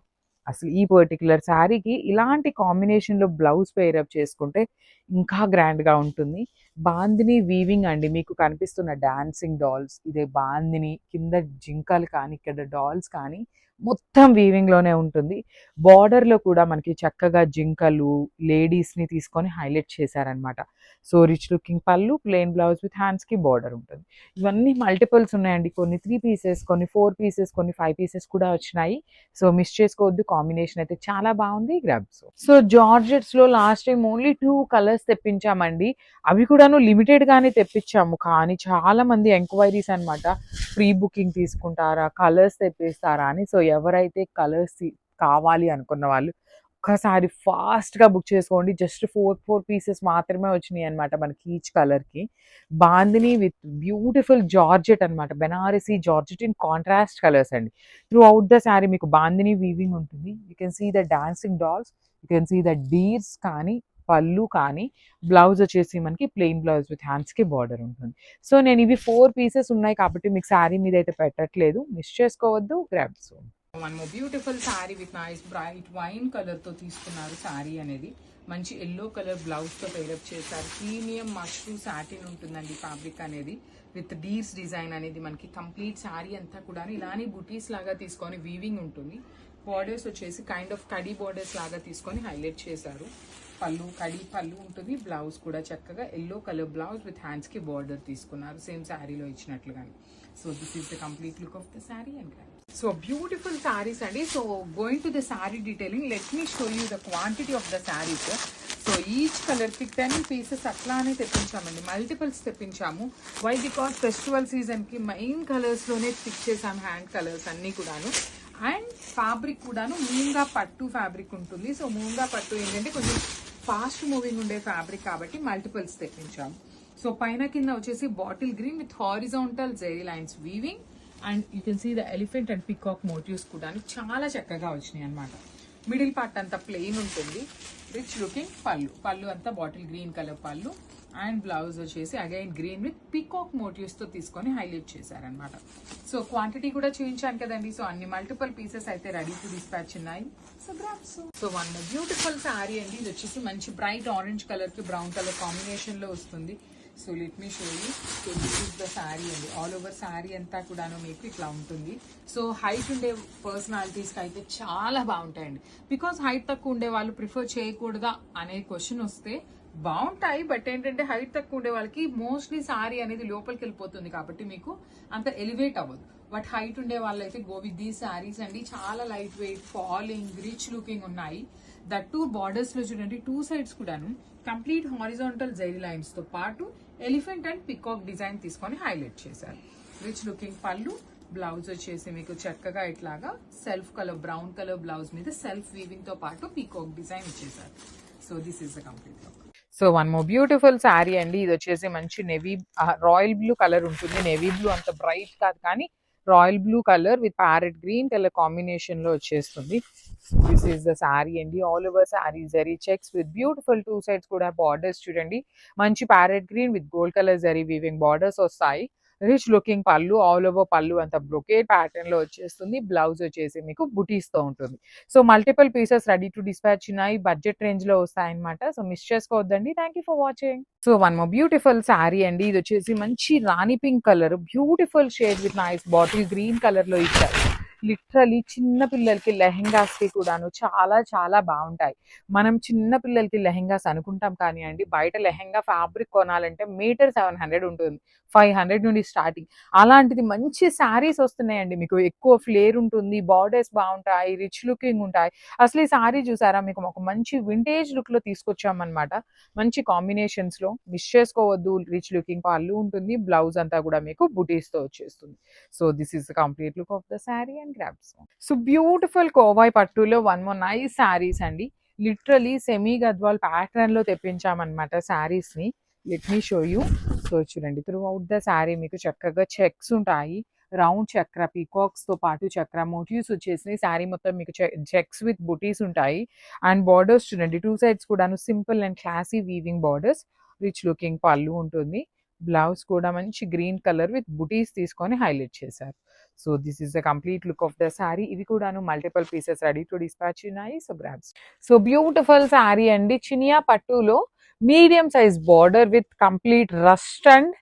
అసలు ఈ particular శారీకి ఇలాంటి కాంబినేషన్లో బ్లౌజ్ పేరప్ చేసుకుంటే ఇంకా గ్రాండ్గా ఉంటుంది. బాందిని వీవింగ్ అండి. మీకు కనిపిస్తున్న డాన్సింగ్ డాల్స్ ఇదే బాందిని, కింద జింకలు కానీ ఇక్కడ డాల్స్ కానీ మొత్తం వీవింగ్లోనే ఉంటుంది. బార్డర్లో కూడా మనకి చక్కగా జింకలు, లేడీస్ని తీసుకొని హైలైట్ చేశారనమాట. సో రిచ్ లుకింగ్ పళ్ళు, ప్లెయిన్ బ్లౌజ్ విత్ హ్యాండ్స్కి బార్డర్ ఉంటుంది. ఇవన్నీ మల్టిపుల్స్ ఉన్నాయండి. కొన్ని 3 పీసెస్, కొన్ని 4 పీసెస్, కొన్ని 5 పీసెస్ కూడా వచ్చినాయి. సో మిస్ చేసుకోవద్దు. కాంబినేషన్ అయితే చాలా బాగుంది. గ్రాబ్స్. సో జార్జెట్స్ లో లాస్ట్ టైం ఓన్లీ 2 కలర్స్ తెప్పించామండి. అవి కూడాను లిమిటెడ్ గానే తెప్పించాము, కానీ చాలా మంది ఎంక్వైరీస్ అనమాట. ప్రీ బుకింగ్ తీసుకుంటారా, కలర్స్ తెప్పిస్తారా అని. సో ఎవరైతే కలర్స్ కావాలి అనుకున్న వాళ్ళు ఒక్కసారి ఫాస్ట్ గా బుక్ చేసుకోండి. జస్ట్ 4 పీసెస్ మాత్రమే వచ్చినాయి అనమాట మనకి ఈచ్ కలర్ కి. బాందిని విత్ బ్యూటిఫుల్ జార్జెట్ అనమాట. Banarasi georgette in contrast colours అండి. త్రూ అవుట్ ద శారీ మీకు బాందిని వీవింగ్ ఉంటుంది. You can see the dancing dolls, you can see the deers కానీ, పళ్ళు కానీ. బ్లౌజ్ వచ్చేసి మనకి ప్లెయిన్ బ్లౌజ్ విత్ హ్యాండ్స్ కి బార్డర్ ఉంటుంది. సో నేను ఇవి 4 పీసెస్ ఉన్నాయి కాబట్టి మీకు శారీ మీద అయితే పెట్టట్లేదు, మిస్ చేసుకోవద్దు. Grabs. One more beautiful sari with nice bright wine colour తో తీసుకున్నారు. శారీ అనేది మంచి ఎల్లో కలర్ బ్లౌజ్ తో పేరప్ చేశారు. ప్రీమియం మష్రూ సాటిన్ ఉంటుందండి ఫ్యాబ్రిక్ అనేది. విత్ డీర్స్ డిజైన్ అనేది మనకి కంప్లీట్ శారీ అంతా కూడా ఇలానే బుటీస్ లాగా తీసుకొని వీవింగ్ ఉంటుంది. బార్డర్స్ వచ్చేసి కైండ్ ఆఫ్ కడీ బార్డర్స్ లాగా తీసుకొని హైలైట్ చేశారు. పళ్ళు కడీ పళ్ళు ఉంటుంది. బ్లౌజ్ కూడా చక్కగా yellow colour blouse with hands కి బార్డర్ తీసుకున్నారు, సేమ్ శారీలో ఇచ్చినట్లుగానే. So this is the complete look of the sari and so beautiful saris అండి. So going to the sari detailing, let me show you the quantity of the saris. So each colour కి 10 pieces అట్లానే తెప్పించామండి, multiples తెప్పించాము. Why because festival season కి main colours లోనే pick చేసాం, hand colours అన్ని కూడాను. అండ్ ఫ్యాబ్రిక్ కూడాను మూంగా పట్టు ఫ్యాబ్రిక్ ఉంటుంది. సో మూంగా పట్టు ఏంటంటే కొంచెం ఫాస్ట్ మూవింగ్ ఉండే ఫ్యాబ్రిక్ కాబట్టి మల్టిపుల్స్ తెప్పించాము. సో పైన కింద వచ్చేసి bottle green with horizontal zari lines weaving. And you can see the elephant and peacock motifs కూడా చాలా చక్కగా వచ్చినాయి అనమాట. మిడిల్ పార్ట్ అంతా ప్లెయిన్ ఉంటుంది. రిచ్ లుకింగ్ పళ్ళు, పళ్ళు అంతా bottle green colour pallu. And blouse వచ్చేసి again green with peacock motifs తో తీసుకొని హైలైట్ చేశారనమాట. సో క్వాంటిటీ కూడా చూపించాను కదండి. సో అన్ని మల్టిపుల్ పీసెస్ అయితే రెడీ టు డిస్పాచ్ ఉన్నాయి. So grabs. So one beautiful sari అండి. ఇది వచ్చేసి మంచి బ్రైట్ ఆరెంజ్ కలర్ కి బ్రౌన్ కలర్ కాంబినేషన్ లో వస్తుంది. So let me show you. So this is the sari అండి. ఆల్ ఓవర్ శారీ అంతా కూడాను మీకు ఇట్లా ఉంటుంది. సో హైట్ ఉండే పర్సనాలిటీస్కి అయితే చాలా బాగుంటాయండి. బికాస్ హైట్ తక్కువ ఉండే వాళ్ళు ప్రిఫర్ చేయకూడదా అనే క్వశ్చన్ వస్తే బాగుంటాయి. బట్ ఏంటంటే హైట్ తక్కువ ఉండే వాళ్ళకి మోస్ట్లీ శారీ అనేది లోపలికి వెళ్ళిపోతుంది కాబట్టి మీకు అంత ఎలివేట్ అవ్వదు. బట్ హైట్ ఉండే వాళ్ళైతే గో విత్ దీస్ శారీస్ అండి. చాలా light wait, falling, rich looking ఉన్నాయి. దట్ టూ బార్డర్స్ లో చూడండి, 2 సైడ్స్ కూడాను కంప్లీట్ హారిజాంటల్ జెరీ లైన్స్ తో పాటు ఎలిఫెంట్ అండ్ పికాక్ డిజైన్ తీసుకొని హైలైట్ చేశారు. రిచ్ లుకింగ్ పళ్ళు, బ్లౌజ్ వచ్చేసి మీకు చక్కగా ఇట్లాగా self colour brown colour blouse మీద సెల్ఫ్ వీవింగ్ తో పాటు పీకాక్ డిజైన్ ఇచ్చేసారు. So this is the complete look. So one more beautiful sari అండి. ఇది వచ్చేసి మంచి నేవీ రాయల్ బ్లూ కలర్ ఉంటుంది. నేవీ బ్లూ అంత బ్రైట్ కాదు, కానీ royal blue colour with parrot green colour combination లో వచ్చేస్తుంది. దిస్ ఈస్ ద శారీ అండి. All over sari zari checks with beautiful 2 sides కూడా బార్డర్స్ చూడండి. మంచి parrot green with gold colour zari weaving borders వస్తాయి. రిచ్ లుకింగ్ పళ్ళు, ఆల్ ఓవర్ పళ్ళు అంతా బ్రొకేడ్ ప్యాటర్న్ లో వచ్చేస్తుంది. బ్లౌజ్ వచ్చేసి మీకు బుటీస్ తో ఉంటుంది. So multiple pieces ready to dispatch ఉన్నాయి. బడ్జెట్ రేంజ్ లో వస్తాయన్నమాట. సో మిస్ చేసుకోవద్దండి. Thank you for watching. So one more beautiful sari అండి. ఇది వచ్చేసి మంచి rani pink colour, beautiful shade with nice bottle green colour లో ఇచ్చారు. లిటరలీ చిన్న పిల్లలకి లెహెంగాస్కి కూడాను చాలా చాలా బాగుంటాయి. మనం చిన్న పిల్లలకి లెహెంగాస్ అనుకుంటాం కానీ అండి, బయట లెహెంగా ఫ్యాబ్రిక్ కొనాలంటే మీటర్ 700 ఉంటుంది, 500 నుండి స్టార్టింగ్. అలాంటిది మంచి శారీస్ వస్తున్నాయండి, మీకు ఎక్కువ ఫ్లేర్ ఉంటుంది, బార్డర్స్ బాగుంటాయి, రిచ్ లుకింగ్ ఉంటాయి. అసలు ఈ శారీ చూసారా, మీకు ఒక మంచి వింటేజ్ లుక్లో తీసుకొచ్చామన్నమాట. మంచి కాంబినేషన్స్లో మిస్ చేసుకోవద్దు. రిచ్ లుకింగ్ పళ్ళు ఉంటుంది, బ్లౌజ్ అంతా కూడా మీకు బుటీస్తో వచ్చేస్తుంది. So this is the complete look of the sari and grabs. So beautiful Kovai పట్టులో వన్ మోర్ నైస్ శారీస్ అండి. లిటరలీ సెమీ గద్వాల్ ప్యాటర్న్ లో తెప్పించామన్నమాట శారీస్ ని. Let me show you. So చూడండి, త్రూ అవుట్ ద శారీ మీకు చక్కగా చెక్స్ ఉంటాయి, రౌండ్ చక్ర పీకాక్స్ తో పాటు చక్ర మోటివ్స్ వచ్చేసి శారీ మొత్తం మీకు చెక్స్ విత్ బుటీస్ ఉంటాయి. అండ్ బార్డర్స్ చూడండి, టూ సైడ్స్ కూడాను simple and classy weaving borders. Rich looking pallu ఉంటుంది, బ్లౌజ్ కూడా మంచి గ్రీన్ కలర్ విత్ బుటీస్ తీసుకొని హైలైట్ చేశారు. So this is the complete look of the sari. ఇవి కూడాను multiple pieces ready to dispatch ఉన్నాయి. So grabs. So beautiful sari అండి, చినియా పట్టులో medium size border with complete rust and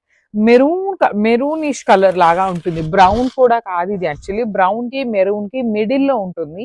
maroonish colour లాగా ఉంటుంది. బ్రౌన్ కూడా కాదు ఇది, యాక్చువల్లీ బ్రౌన్ కి మెరూన్ కి మిడిల్ లో ఉంటుంది.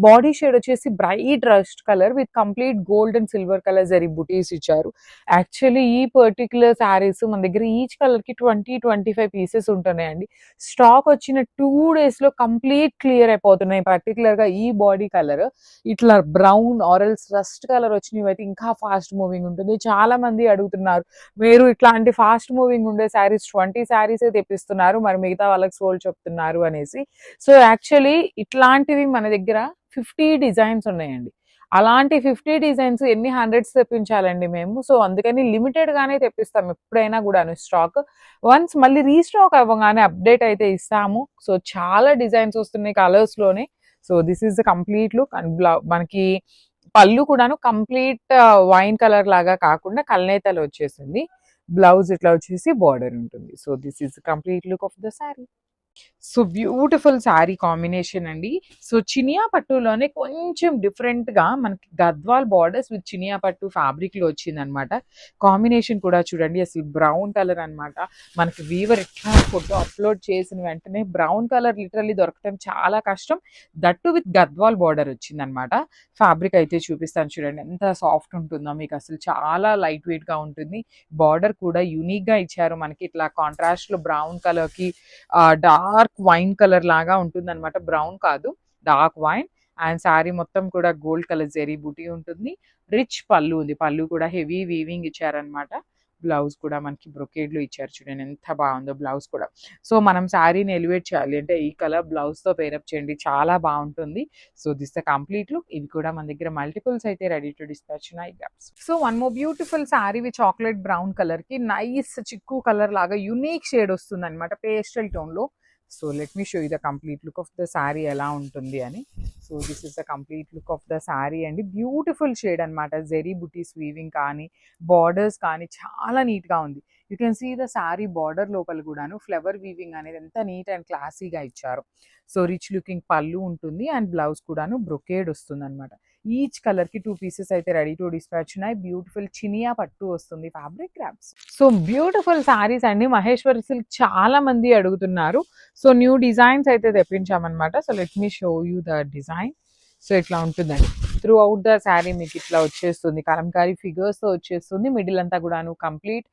బాడీ షేడ్ వచ్చేసి bright rust colour with complete gold and silver colour zari butis ఇచ్చారు. యాక్చువల్లీ ఈ పర్టికులర్ శారీస్ మన దగ్గర ఈచ్ కలర్ కి 20-25 పీసెస్ ఉంటున్నాయండి. స్టాక్ వచ్చిన 2 days లో కంప్లీట్ క్లియర్ అయిపోతున్నాయి. పర్టికులర్ గా ఈ బాడీ కలర్ ఇట్లా బ్రౌన్ ఆరెల్స్ రస్ట్ కలర్ వచ్చినవి అయితే ఇంకా ఫాస్ట్ మూవింగ్ ఉంటుంది. చాలా మంది అడుగుతున్నారు, మీరు ఇట్లాంటి ఫాస్ట్ మూవింగ్ ఉండే శారీస్ 20 శారీసే తెప్పిస్తున్నారు, మరి మిగతా వాళ్ళకి సోల్ చెప్తున్నారు అనేసి. సో యాక్చువల్లీ ఇట్లాంటివి మన దగ్గర 50 డిజైన్స్ ఉన్నాయండి. అలాంటి 50 డిజైన్స్ ఎన్ని హండ్రెడ్స్ తెప్పించాలండి మేము. సో అందుకని లిమిటెడ్ గానే తెప్పిస్తాం ఎప్పుడైనా కూడా స్టాక్. వన్స్ మళ్ళీ రీస్టాక్ అవ్వగానే అప్డేట్ అయితే ఇస్తాము. సో చాలా డిజైన్స్ వస్తున్నాయి కలర్స్ లోనే. So this is the complete look. And మనకి పళ్ళు కూడాను కంప్లీట్ వైన్ కలర్ లాగా కాకుండా కల్నేతలు వచ్చేసింది. బ్లౌజ్ ఇట్లా వచ్చేసి బార్డర్ ఉంటుంది. So this is complete look of the sari. So beautiful sari combination అండి. సో చినియా పట్టులోనే కొంచెం డిఫరెంట్ గా మనకి గద్వాల్ బార్డర్స్ విత్ చినియా పట్టు ఫ్యాబ్రిక్ లో వచ్చింది అనమాట. కాంబినేషన్ కూడా చూడండి, అసలు బ్రౌన్ కలర్ అనమాట. మనకి వీవర్ ఎట్లా ఫోటో అప్లోడ్ చేసిన వెంటనే బ్రౌన్ కలర్ లిటరల్లీ దొరకటం చాలా కష్టం. దట్టు విత్ గద్వాల్ బార్డర్ వచ్చింది అనమాట. ఫ్యాబ్రిక్ అయితే చూపిస్తాను చూడండి, ఎంత సాఫ్ట్ ఉంటుందో మీకు, అసలు చాలా లైట్ వెయిట్ గా ఉంటుంది. బార్డర్ కూడా యూనిక్ గా ఇచ్చారు మనకి, ఇట్లా కాంట్రాస్ట్ లో బ్రౌన్ కలర్ కి డార్క్ వైన్ కలర్ లాగా ఉంటుంది అనమాట. బ్రౌన్ కాదు, డార్క్ వైన్. అండ్ శారీ మొత్తం కూడా గోల్డ్ కలర్ జెరీ బూటీ ఉంటుంది. రిచ్ పళ్ళు ఉంది, పళ్ళు కూడా హెవీ వీవింగ్ ఇచ్చారనమాట. బ్లౌజ్ కూడా మనకి బ్రొకేడ్లో ఇచ్చారు చూడండి, ఎంత బాగుందో బ్లౌజ్ కూడా. సో మనం శారీని ఎలివేట్ చేయాలి అంటే ఈ కలర్ బ్లౌజ్తో పేరప్ చేయండి, చాలా బాగుంటుంది. So this the complete look. ఇవి కూడా మన దగ్గర మల్టిపుల్స్ అయితే రెడీ టు డిస్పాచ్ ఉన్నాయి. So one more beautiful sari with chocolate brown colour కి నైస్ చిక్కు కలర్ లాగా యూనిక్ షేడ్ వస్తుంది అనమాట, పేస్టల్ టోన్ లో. So let me show you the complete look of the sari ఎలా ఉంటుంది అని. So this is the complete look of the sari అండి. Beautiful shade అనమాట. జెరీ బుటీస్ వీవింగ్ కానీ బార్డర్స్ కానీ చాలా నీట్గా ఉంది. You can see the sari border లోపల కూడాను ఫ్లవర్ వీవింగ్ అనేది ఎంత నీట్ అండ్ క్లాసీగా ఇచ్చారు. సో రిచ్ లుకింగ్ పళ్ళు ఉంటుంది అండ్ బ్లౌజ్ కూడాను బ్రొకేడ్ వస్తుంది అనమాట. ఈచ్ కలర్ కి 2 పీసెస్ అయితే రెడీ టు డిస్పాచ్ ఉన్నాయి. బ్యూటిఫుల్ చినియా పట్టు వస్తుంది fabric crops. So beautiful saris అండి. మహేశ్వరి సిల్క్ చాలా మంది అడుగుతున్నారు. సో న్యూ డిజైన్స్ అయితే తెప్పించామన్నమాట. So let me show you the design. So ఇట్లా ఉంటుందండి, త్రూ అవుట్ ద శారీ మీకు ఇట్లా వచ్చేస్తుంది, కలంకారీ ఫిగర్స్ తో వచ్చేస్తుంది. మిడిల్ అంతా కూడాను కంప్లీట్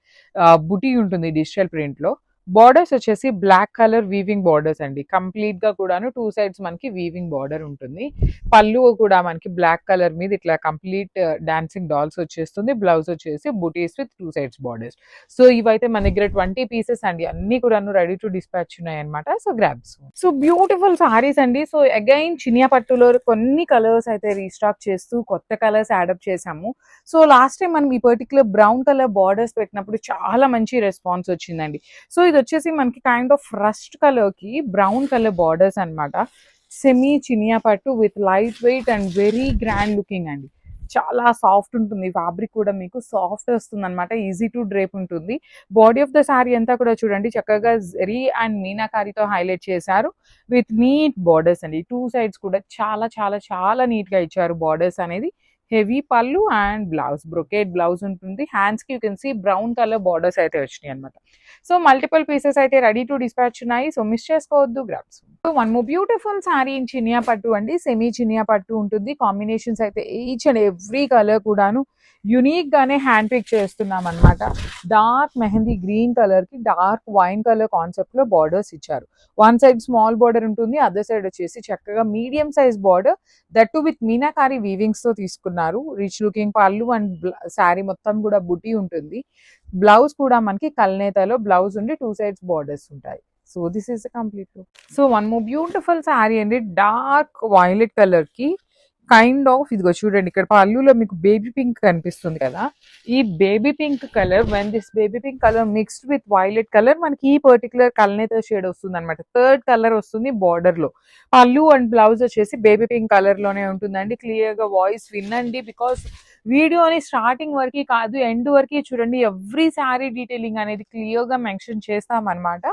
బుటీ ఉంటుంది డిజిటల్ ప్రింట్ లో. బార్డర్స్ వచ్చేసి బ్లాక్ కలర్ వీవింగ్ బార్డర్స్ అండి. కంప్లీట్ గా కూడాను 2 sides మనకి వీవింగ్ బార్డర్ ఉంటుంది. పళ్ళు కూడా మనకి బ్లాక్ కలర్ మీద ఇట్లా కంప్లీట్ డాన్సింగ్ డాల్స్ వచ్చేస్తుంది. బ్లౌజ్ వచ్చేసి బుటీస్ విత్ 2 sides బార్డర్స్. సో ఇవైతే మన దగ్గర 20 పీసెస్ అండి, అన్ని కూడాను రెడీ టు డిస్పాచ్ ఉన్నాయి అనమాట. So grabs. So beautiful saris అండి. సో అగైన్ చినియా పట్టులో కొన్ని కలర్స్ అయితే రీస్టాక్ చేస్తూ కొత్త కలర్స్ యాడప్ చేసాము. సో లాస్ట్ టైం మనం ఈ పర్టికులర్ బ్రౌన్ కలర్ బార్డర్స్ పెట్టినప్పుడు చాలా మంచి రెస్పాన్స్ వచ్చిందండి. సో ఇది వచ్చేసి మనకి కైండ్ ఆఫ్ రస్ట్ కలర్ కి బ్రౌన్ కలర్ బార్డర్స్ అనమాట. సెమీ చినియా పట్టు with light weight and very grand looking అండి. చాలా సాఫ్ట్ ఉంటుంది, ఫ్యాబ్రిక్ కూడా మీకు సాఫ్ట్ వస్తుంది అనమాట. ఈజీ టు డ్రేప్ ఉంటుంది. బాడీ ఆఫ్ ద శారీ అంతా కూడా చూడండి చక్కగా జరీ అండ్ మీనాకారితో హైలైట్ చేశారు విత్ నీట్ బార్డర్స్ అండి. 2 sides కూడా చాలా చాలా చాలా నీట్ గా ఇచ్చారు బార్డర్స్ అనేది. Heavy pallu and blouse brocade blouse ఉంటుంది. హ్యాండ్స్ కి you can see brown colour borders అయితే వచ్చినాయి అనమాట. సో మల్టిపుల్ పీసెస్ అయితే రెడీ టు డిస్పాచ్ ఉన్నాయి. సో మిస్ చేసుకోవద్దు grabs. One more beautiful sari in Chiniya పట్టు అండి. సెమీ చినియా పట్టు ఉంటుంది. కాంబినేషన్స్ అయితే ఈచ్ అండ్ ఎవ్రీ కలర్ కూడాను యునిక్ గానే హ్యాండ్ పిక్ చేస్తున్నాం అనమాట. డార్క్ మెహందీ గ్రీన్ కలర్ కి డార్క్ వైన్ కలర్ కాన్సెప్ట్ లో బార్డర్స్ ఇచ్చారు. వన్ సైడ్ స్మాల్ బార్డర్ ఉంటుంది, అదర్ సైడ్ వచ్చేసి చక్కగా medium size border that too with meenakari weavings తో తీసుకున్నారు. Rich looking pallu and sari మొత్తం కూడా బుటీ ఉంటుంది. బ్లౌజ్ కూడా మనకి కల్నేతలో బ్లౌజ్ ఉండి టూ సైడ్స్ బార్డర్స్ ఉంటాయి. So this is the complete look. So one more beautiful sari అండి. డార్క్ వైలెట్ కలర్ కి కైండ్ ఆఫ్ ఇదిగో చూడండి, ఇక్కడ పళ్ళులో మీకు బేబీ పింక్ కనిపిస్తుంది కదా. ఈ baby pink colour, when this baby pink colour mixed with violet colour, మనకి ఈ పర్టికులర్ కల్నేత షేడ్ వస్తుంది అనమాట. థర్డ్ కలర్ వస్తుంది బార్డర్ లో. పళ్ళు అండ్ బ్లౌజ్ వచ్చేసి బేబీ పింక్ కలర్ లోనే ఉంటుందండి. క్లియర్ గా వాయిస్ వినండి, బికాస్ వీడియోని స్టార్టింగ్ వరకు కాదు ఎండ్ వరకు చూడండి. ఎవ్రీ శారీ డీటెయిలింగ్ అనేది క్లియర్ గా మెన్షన్ చేస్తాం అనమాట.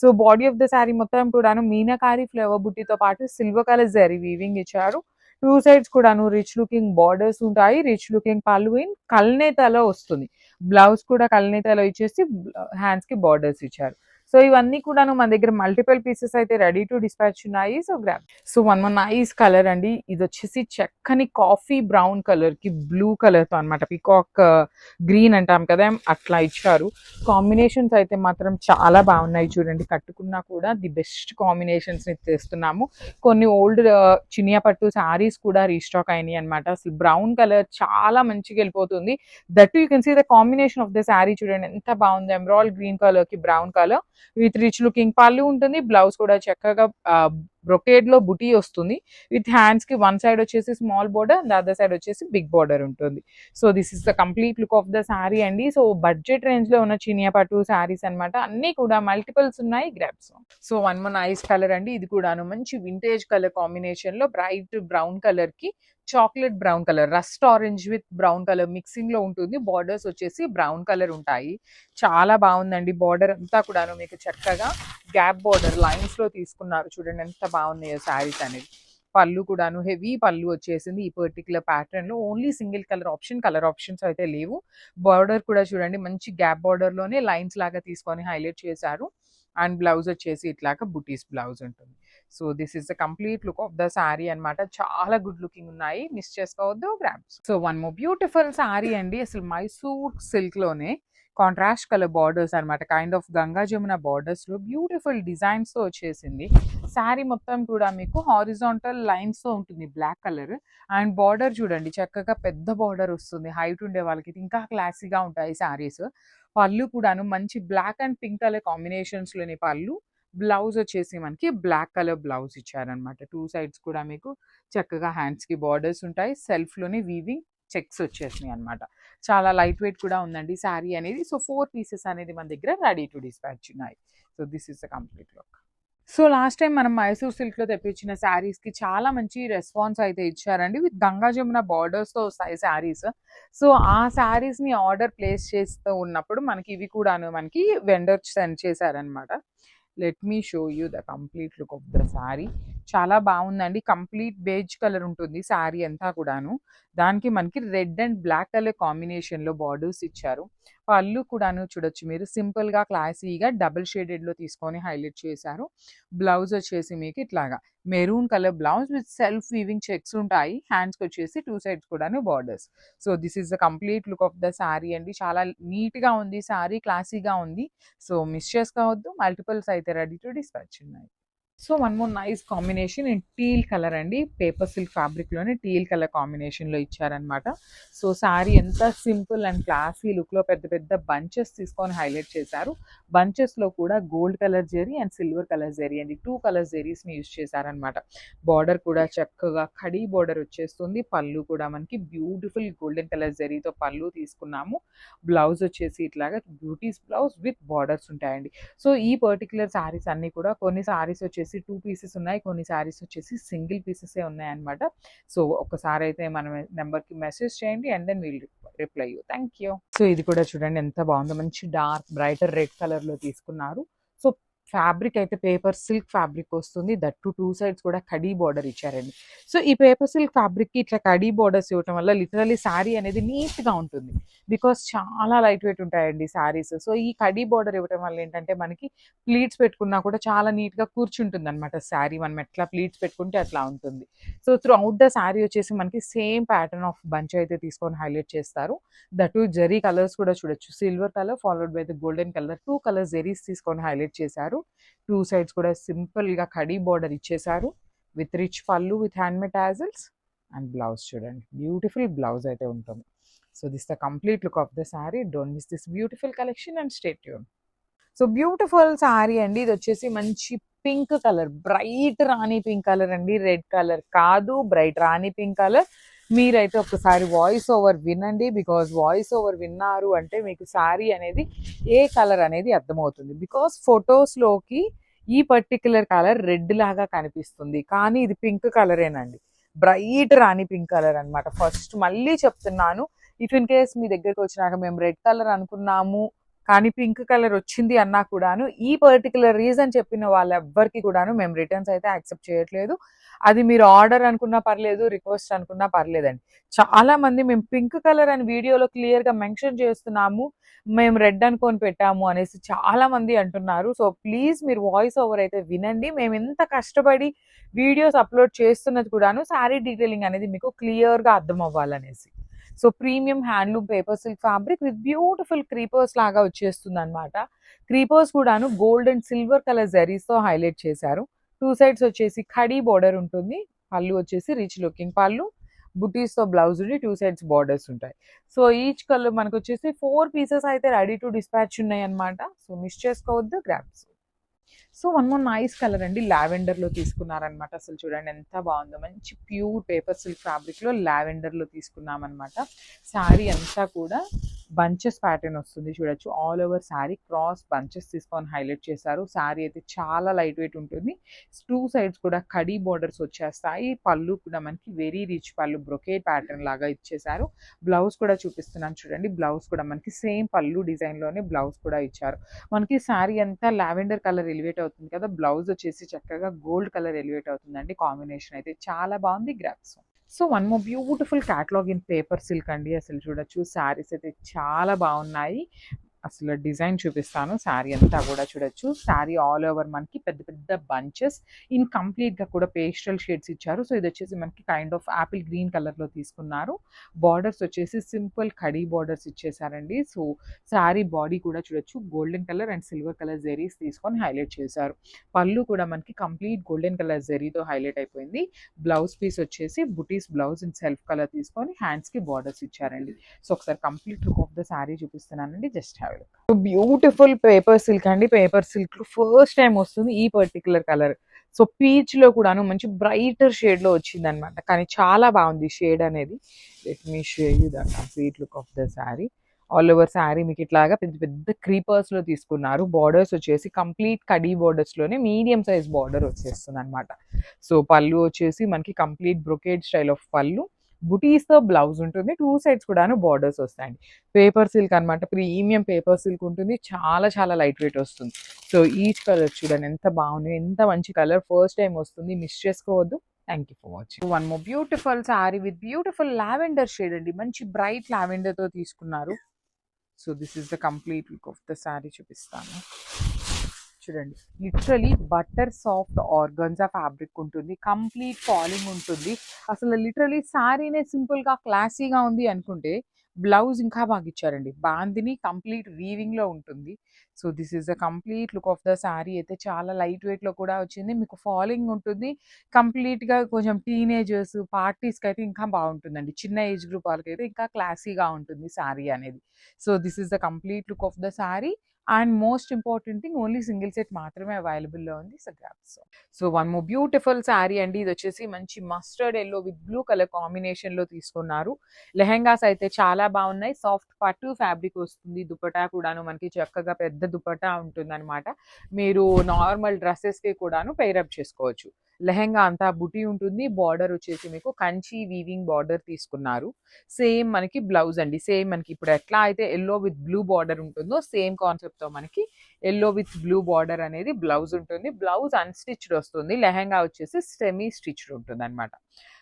So body of the sari మొత్తం కూడాను మీనాకారి ఫ్లవర్ బుట్టితో పాటు సిల్వర్ కలర్ జరీ వీవింగ్ ఇచ్చారు. టూ సైడ్స్ కూడాను రిచ్ లుకింగ్ బార్డర్స్ ఉంటాయి. రిచ్ లుకింగ్ పళ్ళు ఇన్ కల్నేతలో వస్తుంది. బ్లౌజ్ కూడా కల్నేతలో ఇచ్చేసి హ్యాండ్స్ కి బార్డర్స్ ఇచ్చారు. సో ఇవన్నీ కూడాను మన దగ్గర మల్టిపుల్ పీసెస్ అయితే రెడీ టు డిస్పాచ్ ఉన్నాయి. So grab. So one nice colour అండి. ఇది వచ్చేసి చక్కని కాఫీ బ్రౌన్ కలర్ కి బ్లూ కలర్ తో అనమాట. పీకాక్ గ్రీన్ అంటాం కదా, అట్లా ఇచ్చారు. కాంబినేషన్స్ అయితే మాత్రం చాలా బాగున్నాయి. చూడండి, కట్టుకున్నా కూడా ది బెస్ట్ కాంబినేషన్స్ తెస్తున్నాము. కొన్ని ఓల్డ్ చినియా పట్టు శారీస్ కూడా రీస్టాక్ అయినాయి అనమాట. అసలు బ్రౌన్ కలర్ చాలా మంచిగా వెళ్ళిపోతుంది. That you can see the combination of the sari. చూడండి ఎంత బాగుంది. ఎమరాల్డ్ గ్రీన్ కలర్ కి brown colour with rich looking pallu ఉంటుంది. బ్లౌజ్ కూడా చక్కగా బ్రొకేడ్ లో బుటీ వస్తుంది. విత్ హ్యాండ్స్ కి వన్ సైడ్ వచ్చేసి small border and other side వచ్చేసి బిగ్ బోర్డర్ ఉంటుంది. So this is the complete look of the sari అండి. సో బడ్జెట్ రేంజ్ లో ఉన్న చినియా పట్టు శారీస్ అనమాట. అన్ని కూడా మల్టిపుల్స్ ఉన్నాయి. Grabs. So one more nice colour అండి. ఇది కూడాను మంచి వింటేజ్ కలర్ కాంబినేషన్ లో బ్రైట్ బ్రౌన్ కలర్ కి chocolate brown colour, rust orange with brown colour mixing లో ఉంటుంది. బార్డర్స్ వచ్చేసి బ్రౌన్ కలర్ ఉంటాయి. చాలా బాగుందండి. బార్డర్ అంతా కూడాను మీకు చక్కగా గ్యాప్ బార్డర్ లైన్స్ లో తీసుకున్నారు. చూడండి ఎంత బాగున్నాయో శారీస్ అనేది. పళ్ళు కూడాను హెవీ పళ్ళు వచ్చేసింది. ఈ పర్టికులర్ ప్యాటర్న్ లో ఓన్లీ సింగిల్ కలర్ ఆప్షన్స్ అయితే లేవు. బార్డర్ కూడా చూడండి మంచి గ్యాప్ బార్డర్ లోనే లైన్స్ లాగా తీసుకొని హైలైట్ చేశారు. అండ్ బ్లౌజ్ వచ్చేసి ఇట్లాగా బుటీస్ బ్లౌజ్ ఉంటుంది. So this is the complete look of the sari అనమాట. చాలా గుడ్ లుకింగ్ ఉన్నాయి. మిస్ చేసుకోవద్దు. Grabs. So one more beautiful sari అండి. అసలు మైసూర్ సిల్క్ లోనే కాంట్రాస్ట్ కలర్ బార్డర్స్ అనమాట. Kind of Ganga Jamuna borders లో బ్యూటిఫుల్ డిజైన్స్ తో వచ్చేసింది. శారీ మొత్తం కూడా మీకు హారిజాంటల్ లైన్స్ తో ఉంటుంది బ్లాక్ కలర్. అండ్ బార్డర్ చూడండి చక్కగా పెద్ద బార్డర్ వస్తుంది. హైట్ ఉండే వాళ్ళకి ఇంకా క్లాసీగా ఉంటాయి శారీస్. పళ్ళు కూడాను మంచి black and pink colour combinations లోని పళ్ళు. బ్లౌజ్ వచ్చేసి మనకి బ్లాక్ కలర్ బ్లౌజ్ ఇచ్చారనమాట. టూ సైడ్స్ కూడా మీకు చక్కగా హ్యాండ్స్ కి బార్డర్స్ ఉంటాయి. సెల్ఫ్ లోనే వీవింగ్ చెక్స్ వచ్చేసినాయి అనమాట. చాలా లైట్ వెయిట్ కూడా ఉందండి శారీ అనేది. సో 4 పీసెస్ అనేది మన దగ్గర రెడీ టు డిస్పాచ్ ఉన్నాయి. So this is the complete look. So last time మనం మైసూర్ సిల్క్ లో తెప్పించిన శారీస్ కి చాలా మంచి రెస్పాన్స్ అయితే ఇచ్చారండి. విత్ గంగా జమున బార్డర్స్ తో వస్తాయి శారీస్. సో ఆ శారీస్ ని ఆర్డర్ ప్లేస్ చేస్తూ ఉన్నప్పుడు మనకి ఇవి కూడాను మనకి వెండర్ సెండ్ చేశారనమాట. Let me show you the complete look of the sari. చాలా బాగుందండి. కంప్లీట్ బేజ్ కలర్ ఉంటుంది శారీ అంతా కూడాను. దానికి మనకి red and black colour combination లో బార్డర్స్ ఇచ్చారు. పళ్ళు కూడాను చూడొచ్చు మీరు సింపుల్ గా క్లాసీగా డబుల్ షేడెడ్ లో తీసుకొని హైలైట్ చేశారు. బ్లౌజ్ వచ్చేసి మీకు ఇట్లాగా maroon colour blouse with self weaving checks ఉంటాయి. హ్యాండ్స్ కి వచ్చేసి టూ సైడ్స్ కూడాను borders. So this is the complete look of the sari అండి. చాలా నీట్ గా ఉంది శారీ, క్లాసీగా ఉంది. సో మిస్ చేసుకోవద్దు. మల్టిపుల్స్ అయితే రెడీ టు డిస్పాచ్ ఉన్నాయి. So one more nice combination in teal colour అండి. పేపర్ సిల్క్ ఫ్యాబ్రిక్ లోనే టీల్ కలర్ కాంబినేషన్ లో ఇచ్చారనమాట. సో శారీ ఎంత సింపుల్ అండ్ క్లాసీ లుక్ లో పెద్ద పెద్ద బంచెస్ తీసుకొని హైలైట్ చేశారు. బంచెస్ లో కూడా gold colour zari and silver colour zari అండి, 2 కలర్ జెరీస్ ని యూజ్ చేశారనమాట. బార్డర్ కూడా చక్కగా కడీ బార్డర్ వచ్చేస్తుంది. పళ్ళు కూడా మనకి బ్యూటిఫుల్ గోల్డెన్ కలర్ జెరీతో పళ్ళు తీసుకున్నాము. బ్లౌజ్ వచ్చేసి ఇట్లాగా బ్యూటీస్ బ్లౌజ్ విత్ బార్డర్స్ ఉంటాయండి. సో ఈ పర్టికులర్ శారీస్ అన్ని కూడా కొన్ని శారీస్ వచ్చేసి 2 పీసెస్ ఉన్నాయి, కొన్ని శారీస్ వచ్చేసి సింగిల్ పీసెస్ ఉన్నాయన్నమాట. సో ఒకసారి అయితే మనం నెంబర్ కి మెసేజ్ చేయండి and then will reply you. Thank you. So ఇది కూడా చూడండి ఎంత బాగుందో. మంచి డార్క్ బ్రైటర్ రెడ్ కలర్ లో తీసుకున్నారు. సో ఫ్యాబ్రిక్ అయితే పేపర్ సిల్క్ ఫ్యాబ్రిక్ వస్తుంది. దట్ టూ సైడ్స్ కూడా కడీ బార్డర్ ఇచ్చారండి. సో ఈ పేపర్ సిల్క్ ఫ్యాబ్రిక్కి ఇట్లా కడీ బార్డర్స్ ఇవ్వటం వల్ల లిటరలీ శారీ అనేది నీట్గా ఉంటుంది. బికాస్ చాలా లైట్ వెయిట్ ఉంటాయండి శారీస్. సో ఈ కడీ బార్డర్ ఇవ్వటం వల్ల ఏంటంటే మనకి ప్లీట్స్ పెట్టుకున్నా కూడా చాలా నీట్గా కూర్చుంటుంది అనమాట శారీ. మనం ఎట్లా ప్లీట్స్ పెట్టుకుంటే అట్లా ఉంటుంది. So through out the sari వచ్చేసి మనకి సేమ్ ప్యాటర్న్ ఆఫ్ బంచ్ అయితే తీసుకొని హైలైట్ చేస్తారు. దట్ జెరీ కలర్స్ కూడా చూడొచ్చు. Silver colour followed by the golden colour, 2 colours zaris తీసుకొని హైలైట్ చేశారు. 2 సైడ్స్ కూడా సింపుల్గా కడీ బార్డర్ ఇచ్చేసారు విత్ రిచ్ పళ్ళు with handmade tassels and blouse చూడండి. బ్యూటిఫుల్ బ్లౌజ్ అయితే ఉంటుంది. So this the complete look of the sari. Don't miss this beautiful collection and stay tune. So beautiful sari అండి. ఇది వచ్చేసి మంచి పింక్ కలర్, బ్రైట్ రాణి పింక్ కలర్ అండి. Red colour కాదు, bright రాణి pink colour. మీరైతే ఒకసారి వాయిస్ ఓవర్ వినండి. బికాజ్ వాయిస్ ఓవర్ విన్నారు అంటే మీకు శారీ అనేది ఏ కలర్ అనేది అర్థమవుతుంది. బికాజ్ ఫొటోస్లోకి ఈ పర్టిక్యులర్ కలర్ రెడ్ లాగా కనిపిస్తుంది, కానీ ఇది పింక్ కలరేనండి. బ్రైట్ రాణి పింక్ కలర్ అనమాట. ఫస్ట్ మళ్ళీ చెప్తున్నాను, ఇఫ్ ఇన్ కేస్ మీ దగ్గరకు వచ్చినాక మేము రెడ్ కలర్ అనుకున్నాము కానీ పింక్ కలర్ వచ్చింది అన్నా కూడాను, ఈ పర్టికులర్ రీజన్ చెప్పిన వాళ్ళెవ్వరికి కూడాను మేము రిటర్న్స్ అయితే యాక్సెప్ట్ చేయట్లేదు. అది మీరు ఆర్డర్ అనుకున్నా పర్లేదు, రిక్వెస్ట్ అనుకున్నా పర్లేదండి. చాలా మంది మేము పింక్ కలర్ అని వీడియోలో క్లియర్గా మెన్షన్ చేస్తున్నాము, మేము రెడ్ అనుకొని పెట్టాము అనేసి చాలా మంది అంటున్నారు. సో ప్లీజ్ మీరు వాయిస్ ఓవర్ అయితే వినండి. మేము ఎంత కష్టపడి వీడియోస్ అప్లోడ్ చేస్తున్నది కూడాను శారీ డీటెయిలింగ్ అనేది మీకు క్లియర్గా అర్థం అవ్వాలనేసి. So premium handloom paper silk fabric with beautiful creepers లాగా వచ్చేస్తుంది అనమాట. క్రీపర్స్ కూడాను గోల్డ్ అండ్ సిల్వర్ కలర్ జరీస్తో హైలైట్ చేశారు. 2 సైడ్స్ వచ్చేసి ఖడీ బార్డర్ ఉంటుంది. పళ్ళు వచ్చేసి రిచ్ లుకింగ్ పళ్ళు, బుటీస్తో బ్లౌజ్ ఉండి 2 సైడ్స్ బార్డర్స్ ఉంటాయి. సో ఈచ్ కలర్ మనకు వచ్చేసి 4 పీసెస్ అయితే రెడీ టు డిస్పాచ్ ఉన్నాయి అనమాట. సో మిస్ చేసుకోవద్దు, grabs. So one more nice colour అండి. లావెండర్లో తీసుకున్నారనమాట. అసలు చూడండి ఎంత బాగుందో. మంచి ప్యూర్ పేపర్ సిల్క్ ఫ్యాబ్రిక్లో లావెండర్లో తీసుకున్నామన్నమాట. శారీ అంతా కూడా బంచెస్ ప్యాటర్న్ వస్తుంది చూడొచ్చు. All over sari cross bunches తీసుకొని హైలైట్ చేశారు. శారీ అయితే చాలా లైట్ వెయిట్ ఉంటుంది. 2 సైడ్స్ కూడా కడీ బోర్డర్స్ వచ్చేస్తాయి. పళ్ళు కూడా మనకి వెరీ రిచ్ పళ్ళు, బ్రొకేట్ ప్యాటర్న్ లాగా ఇచ్చేసారు. బ్లౌజ్ కూడా చూపిస్తున్నాను చూడండి. బ్లౌజ్ కూడా మనకి సేమ్ పళ్ళు డిజైన్లోనే బ్లౌజ్ కూడా ఇచ్చారు. మనకి శారీ అంతా లావెండర్ కలర్ ఎలివేట్ అవుతుంది కదా, బ్లౌజ్ వచ్చేసి చక్కగా గోల్డ్ కలర్ ఎలివేట్ అవుతుందండి. కాంబినేషన్ అయితే చాలా బాగుంది. Grasp. So one more beautiful catalogue in paper silk అండి. అసలు చూడొచ్చు శారీస్ అయితే చాలా బాగున్నాయి. అసలు డిజైన్ చూపిస్తాను. శారీ అంతా కూడా చూడొచ్చు. శారీ ఆల్ ఓవర్ మనకి పెద్ద పెద్ద బంచెస్ ఇన్ కంప్లీట్గా కూడా పేస్టల్ షేడ్స్ ఇచ్చారు. సో ఇది వచ్చేసి మనకి కైండ్ ఆఫ్ యాపిల్ గ్రీన్ కలర్లో తీసుకున్నారు. బార్డర్స్ వచ్చేసి సింపుల్ కడీ బార్డర్స్ ఇచ్చేసారండి. సో శారీ బాడీ కూడా చూడొచ్చు. Golden colour and silver colour zaris తీసుకొని హైలైట్ చేశారు. పళ్ళు కూడా మనకి కంప్లీట్ గోల్డెన్ కలర్ జెరీతో హైలైట్ అయిపోయింది. బ్లౌజ్ పీస్ వచ్చేసి butis blouse in self colour తీసుకొని హ్యాండ్స్కి బార్డర్స్ ఇచ్చారండి. సో ఒకసారి complete look of the sari చూపిస్తున్నానండి. Just have it. Beautiful paper silk అండి. పేపర్ సిల్క్ ఫస్ట్ టైం వస్తుంది ఈ పర్టికులర్ కలర్. సో పీచ్ లో కూడాను మంచి బ్రైటర్ షేడ్ లో వచ్చింది అనమాట, కానీ చాలా బాగుంది షేడ్ అనేది. Let me show you the complete look of the sari. All over sari మీకు ఇట్లాగా పెద్ద పెద్ద క్రీపర్స్ లో తీసుకున్నారు. బార్డర్స్ వచ్చేసి కంప్లీట్ కడీ బార్డర్స్ లోనే మీడియం సైజ్ బార్డర్ వచ్చేస్తుంది అనమాట. సో పళ్ళు వచ్చేసి మనకి కంప్లీట్ బ్రొకేడ్ స్టైల్ ఆఫ్ పళ్ళు, బుటీస్తో బ్లౌజ్ ఉంటుంది. 2 సైడ్స్ కూడాను బార్డర్స్ వస్తాయండి. పేపర్ సిల్క్ అనమాట. ప్రీమియం పేపర్ సిల్క్ ఉంటుంది. చాలా చాలా లైట్ వెయిట్ వస్తుంది. సో ఈచ్ కలర్ చూడండి ఎంత బాగుంది, ఎంత మంచి కలర్. ఫస్ట్ టైం వస్తుంది, మిస్ చేసుకోవద్దు. Thank you for watching. One more beautiful sari with beautiful lavender shade అండి. మంచి బ్రైట్ లావెండర్తో తీసుకున్నారు. So this is the complete look of the sari. చూపిస్తాను చూడండి. Literally butter soft organza fabric ఉంటుంది. కంప్లీట్ ఫాలింగ్ ఉంటుంది. అసలు లిటరలీ శారీనే సింపుల్గా క్లాసీగా ఉంది అనుకుంటే బ్లౌజ్ ఇంకా బాగా ఇచ్చారండి. బాందిని కంప్లీట్ వీవింగ్లో ఉంటుంది. So this is the complete look of the sari. అయితే చాలా లైట్ వెయిట్లో కూడా వచ్చింది. మీకు ఫాలింగ్ ఉంటుంది. కంప్లీట్గా కొంచెం టీనేజర్స్ పార్టీస్కి అయితే ఇంకా బాగుంటుందండి. చిన్న ఏజ్ గ్రూప్ వాళ్ళకైతే ఇంకా క్లాసీగా ఉంటుంది శారీ అనేది. So this is the complete look of the sari. And most important thing, only single set మాత్రమే అవైలబుల్లో ఉంది. So grabs. So one more beautiful sari అండి. ఇది వచ్చేసి మంచి mustard yellow with blue colour కాంబినేషన్లో తీసుకున్నారు. లెహెంగాస్ అయితే చాలా బాగున్నాయి. సాఫ్ట్ పట్టు ఫ్యాబ్రిక్ వస్తుంది. దుపట్టా కూడాను మనకి చక్కగా పెద్ద దుపట్టా ఉంటుంది అనమాట. మీరు నార్మల్ డ్రెస్సెస్కి కూడాను పెయిరప్ చేసుకోవచ్చు. లెహెంగా అంతా బుటీ ఉంటుంది. బార్డర్ వచ్చేసి మీకు కంచి వీవింగ్ బార్డర్ తీసుకున్నారు. సేమ్ మనకి బ్లౌజ్ అండి. సేమ్ మనకి ఇప్పుడు ఎట్లా అయితే యెల్లో విత్ బ్లూ బార్డర్ ఉంటుందో సేమ్ కాన్సెప్ట్‌తో మనకి యెల్లో విత్ బ్లూ బార్డర్ అనేది బ్లౌజ్ ఉంటుంది. బ్లౌజ్ అన్‌స్టిచ్డ్ వస్తుంది. లెహెంగా వచ్చేసి సెమీ స్టిచ్డ్ ఉంటుందన్నమాట.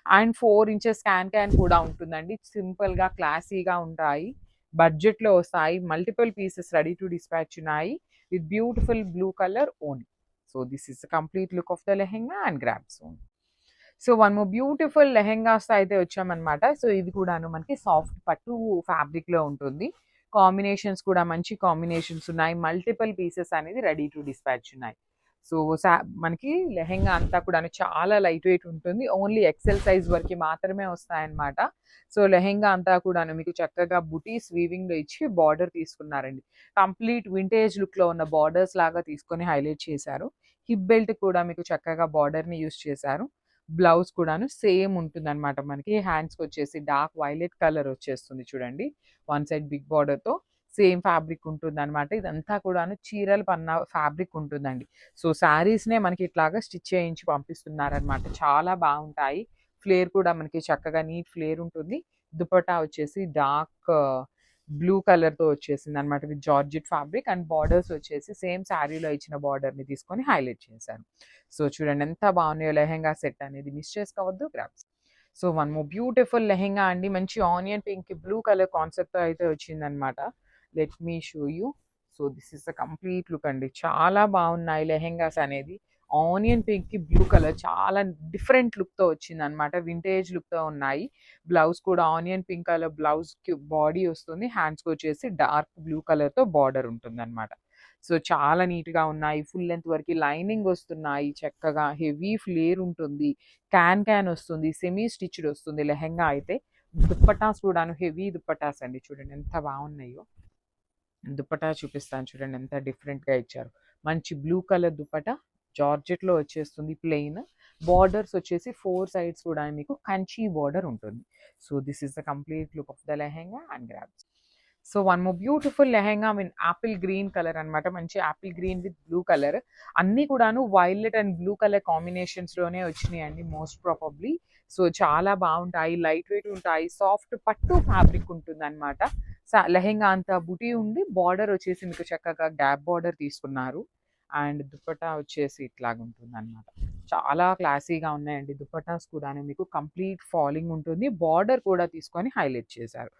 అండ్ 4 ఇంచెస్ క్యాన్ కూడా ఉంటుందండి. సింపుల్‌గా క్లాసీగా ఉంటాయి. బడ్జెట్‌లో వస్తాయి. Multiple pieces ready to dispatch ఉన్నాయి. With beautiful blue colour only. So this is the complete look of the lehenga and grab soon. So one more beautiful lehengas అయితే వచ్చామన్నమాట. సో ఇది కూడాను మనకి సాఫ్ట్ పట్టు ఫ్యాబ్రిక్‌లో ఉంటుంది. కాంబినేషన్స్ కూడా మంచి కాంబినేషన్స్ ఉన్నాయి. మల్టిపుల్ పీసెస్ అనేది రెడీ టు డిస్పాచ్ ఉన్నాయి. సో మనకి లెహెంగా అంతా కూడాను చాలా లైట్ వెయిట్ ఉంటుంది. ఓన్లీ ఎక్సెల్ సైజ్ వరకి మాత్రమే వస్తాయన్నమాట. సో లెహెంగా అంతా కూడాను మీకు చక్కగా బుటీస్ వీవింగ్‌లో ఇచ్చి బార్డర్ తీసుకున్నారండి. కంప్లీట్ వింటేజ్ లుక్‌లో ఉన్న బార్డర్స్ లాగా తీసుకొని హైలైట్ చేశారు. హిప్ బెల్ట్ కూడా మీకు చక్కగా బార్డర్‌ని యూజ్ చేశారు. బ్లౌజ్ కూడాను సేమ్ ఉంటుందన్నమాట. మనకి హ్యాండ్స్‌కి వచ్చేసి డార్క్ వైలెట్ కలర్ వచ్చేస్తుంది చూడండి. వన్ సైడ్ బిగ్ బార్డర్‌తో సేమ్ ఫ్యాబ్రిక్ ఉంటుందన్నమాట. ఇదంతా కూడాను చీరలు పన్న ఫ్యాబ్రిక్ ఉంటుందండి. సో శారీస్‌నే మనకి ఇట్లాగా స్టిచ్ చేయించి పంపిస్తున్నారన్నమాట. చాలా బాగుంటాయి. ఫ్లేర్ కూడా మనకి చక్కగా నీట్ ఫ్లేర్ ఉంటుంది. దుపట్టా వచ్చేసి డార్క్ బ్లూ కలర్‌తో వచ్చేసిందన్నమాట with georgette fabric and borders వచ్చేసి సేమ్ శారీలో ఇచ్చిన బార్డర్‌ని తీసుకొని హైలైట్ చేశారు. సో చూడండి ఎంత బాగున్నాయో లెహెంగా సెట్ అనేది మిస్ చేసుకోవద్దు. Grabs. So one more beautiful lehenga అండి. మంచి ఆనియన్ పింక్ బ్లూ కలర్ కాన్సెప్ట్‌తో అయితే వచ్చిందన్నమాట. Let me show you. So this is the complete look అండి. చాలా బాగున్నాయి లెహెంగాస్ అనేది. ఆనియన్ పింక్‌కి బ్లూ కలర్ చాలా డిఫరెంట్ లుక్‌తో వచ్చిందన్నమాట. వింటేజ్ లుక్‌తో ఉన్నాయి. బ్లౌజ్ కూడా ఆనియన్ పింక్ కలర్ బ్లౌజ్‌కి బాడీ వస్తుంది. హ్యాండ్స్‌కి వచ్చేసి డార్క్ బ్లూ కలర్‌తో బార్డర్ ఉంటుందన్నమాట. సో చాలా నీట్‌గా ఉన్నాయి. ఫుల్ లెంత్ వరకి లైనింగ్ వస్తున్నాయి. చక్కగా హెవీ ఫ్లేర్ ఉంటుంది. క్యాన్ వస్తుంది. సెమీ స్టిచ్డ్ వస్తుంది లెహెంగా అయితే. దుప్పటాస్ కూడాను హెవీ దుప్పటాస్ అండి. చూడండి ఎంత బాగున్నాయో. దుపట్టా చూపిస్తాను చూడండి ఎంత డిఫరెంట్‌గా ఇచ్చారు. మంచి బ్లూ కలర్ దుపట్టా జార్జెట్‌లో వచ్చేస్తుంది ప్లెయిన్. బార్డర్స్ వచ్చేసి 4 సైడ్స్ కూడా మీకు కంచి బార్డర్ ఉంటుంది. So this is the complete look of the lehenga and grabs. So one more beautiful lehenga mean Apple green colour అనమాట. మంచి apple green with blue colour. అన్నీ కూడాను వైలెట్ అండ్ బ్లూ కలర్ కాంబినేషన్స్‌లోనే వచ్చినాయండి most probably. So చాలా బాగుంటాయి. Light weight ఉంటాయి. Soft పట్టు fabric ఉంటుందన్నమాట. లెహెంగా అంతా బుటీ ఉండి బార్డర్ వచ్చేసి మీకు చక్కగా గ్యాప్ బార్డర్ తీసుకున్నారు. అండ్ దుపట్టా వచ్చేసి ఇట్లాగుంటుందన్నమాట. చాలా క్లాసీగా ఉన్నాయండి దుపట్టాస్ కూడాను. మీకు కంప్లీట్ ఫాలింగ్ ఉంటుంది. బార్డర్ కూడా తీసుకొని హైలైట్ చేశారు.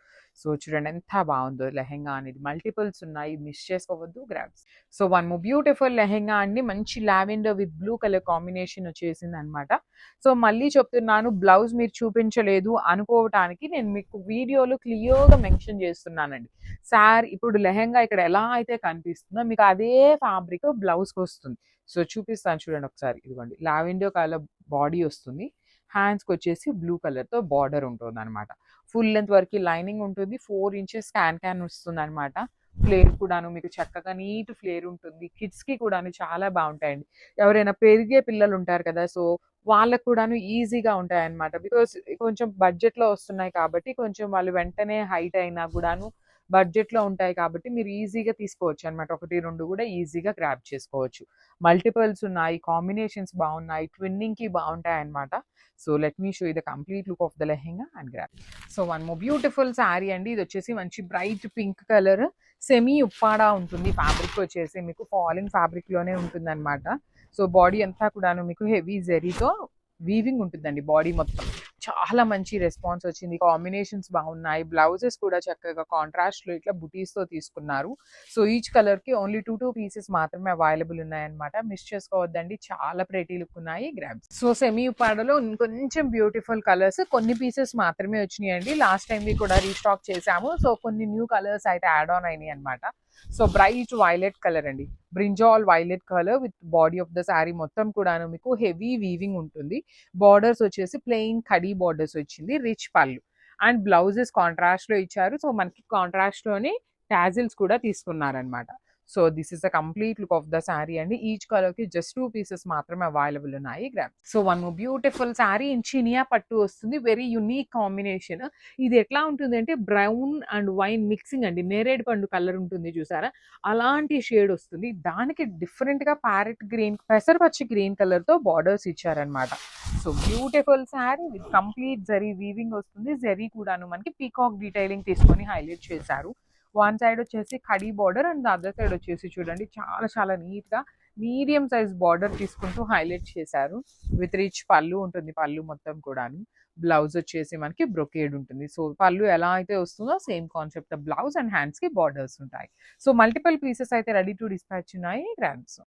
సో చూడండి ఎంత బాగుందో లెహెంగా అనేది. మల్టిపుల్స్ ఉన్నాయి. మిస్ చేసుకోవద్దు. Grabs. So one more beautiful lehenga అండి. మంచి lavender with blue colour combination వచ్చేసిందనమాట. సో మళ్ళీ చెప్తున్నాను, బ్లౌజ్ మీరు చూపించలేదు అనుకోవటానికి నేను మీకు వీడియోలో క్లియర్‌గా మెన్షన్ చేస్తున్నానండి. ఇప్పుడు లెహెంగా ఇక్కడ ఎలా అయితే కనిపిస్తుందో మీకు అదే ఫ్యాబ్రిక్ బ్లౌజ్‌కి వస్తుంది. సో చూపిస్తాను చూడండి ఒకసారి. ఇదిగోండి లావెండర్ కలర్ బాడీ వస్తుంది. హ్యాండ్స్‌కి వచ్చేసి బ్లూ కలర్‌తో బార్డర్ ఉంటుందన్నమాట. ఫుల్ లెంత్ వరకి లైనింగ్ ఉంటుంది. 4 ఇంచెస్ క్యాన్ వస్తుందన్నమాట. ఫ్లేర్ కూడాను మీకు చక్కగా నీట్ ఫ్లేర్ ఉంటుంది. కిడ్స్‌కి కూడాను చాలా బాగుంటాయండి. ఎవరైనా పెరిగే పిల్లలు ఉంటారు కదా! సో వాళ్ళకి కూడాను ఈజీగా ఉంటాయన్నమాట. బికాస్ కొంచెం బడ్జెట్‌లో వస్తున్నాయి కాబట్టి కొంచెం వాళ్ళు వెంటనే హైట్ అయినా కూడాను బడ్జెట్‌లో ఉంటాయి కాబట్టి మీరు ఈజీగా తీసుకోవచ్చన్నమాట. 1, 2 కూడా ఈజీగా గ్రాబ్ చేసుకోవచ్చు. మల్టిపుల్స్ ఉన్నాయి. కాంబినేషన్స్ బాగున్నాయి. ట్విన్నింగ్‌కి బాగుంటాయన్నమాట. So let me show you the complete look of the lehenga and grab. So one more beautiful sari అండి. ఇది వచ్చేసి మంచి bright pink colour semi Uppada ఉంటుంది. ఫ్యాబ్రిక్ వచ్చేసి మీకు ఫాలింగ్ ఫ్యాబ్రిక్‌లోనే ఉంటుందన్నమాట. సో బాడీ అంతా కూడాను మీకు హెవీ జెరీతో వీవింగ్ ఉంటుందండి బాడీ మొత్తం. చాలా మంచి రెస్పాన్స్ వచ్చింది. కాంబినేషన్స్ బాగున్నాయి. బ్లౌజెస్ కూడా చక్కగా కాంట్రాస్ట్‌లో ఇట్లా బుటీస్‌తో తీసుకున్నారు. సో ఈచ్ కలర్‌కి ఓన్లీ 2 పీసెస్ మాత్రమే అవైలబుల్ ఉన్నాయన్నమాట. మిస్ చేసుకోవద్దండి. చాలా ప్రెటీ లుక్ ఉన్నాయి. గ్రాబ్స్. సో సెమీ ఉప్పాడలో ఇంకొంచెం బ్యూటిఫుల్ కలర్స్ కొన్ని పీసెస్ మాత్రమే వచ్చినాయండి. లాస్ట్ టైం కూడా రీస్టాక్ చేశాము. సో కొన్ని న్యూ కలర్స్ అయితే యాడ్ ఆన్ అయినాయి అనమాట. సో బ్రైట్ వైలెట్ కలర్ అండి. Brinjal violet colour with body of the sari మొత్తం కూడాను మీకు హెవీ వీవింగ్ ఉంటుంది. బార్డర్స్ వచ్చేసి ప్లెయిన్ కడీ బార్డర్స్ వచ్చింది. రిచ్ పళ్ళు అండ్ బ్లౌజెస్ కాంట్రాస్ట్ లో ఇచ్చారు. సో మనకి కాంట్రాస్ట్ లోనే టాజిల్స్ కూడా తీసుకున్నారనమాట. So this is the complete look of the sari అండి. ఈచ్ కలర్ కి జస్ట్ 2 పీసెస్ మాత్రమే అవైలబుల్ ఉన్నాయి. Gram. So one beautiful sari in Chiniya పట్టు వస్తుంది. Very unique combination. ఇది ఎట్లా ఉంటుంది అంటే బ్రౌన్ అండ్ వైన్ మిక్సింగ్ అండి. నేరేడు పండు కలర్ ఉంటుంది చూసారా, అలాంటి షేడ్ వస్తుంది. దానికి డిఫరెంట్ గా ప్యారెట్ గ్రీన్, పెసరపచ్చి గ్రీన్ కలర్ తో బార్డర్స్ ఇచ్చారనమాట. So beautiful sari with complete zari weaving వస్తుంది. జరీ కూడాను మనకి పీకాక్ డీటైలింగ్ తీసుకొని హైలైట్ చేశారు. వన్ సైడ్ వచ్చేసి khadi border and other side వచ్చేసి చూడండి చాలా చాలా నీట్ గా మీడియం సైజ్ బార్డర్ తీసుకుంటూ హైలైట్ చేశారు. విత్ రిచ్ పళ్ళు ఉంటుంది. పళ్ళు మొత్తం కూడాను. బ్లౌజ్ వచ్చేసి మనకి బ్రొకేడ్ ఉంటుంది. సో పళ్ళు ఎలా అయితే వస్తుందో same concept blouse and hands కి బార్డర్స్ ఉంటాయి. సో మల్టిపుల్ పీసెస్ అయితే రెడీ టు డిస్పాచ్ ఉన్నాయి. గ్రామ్స్.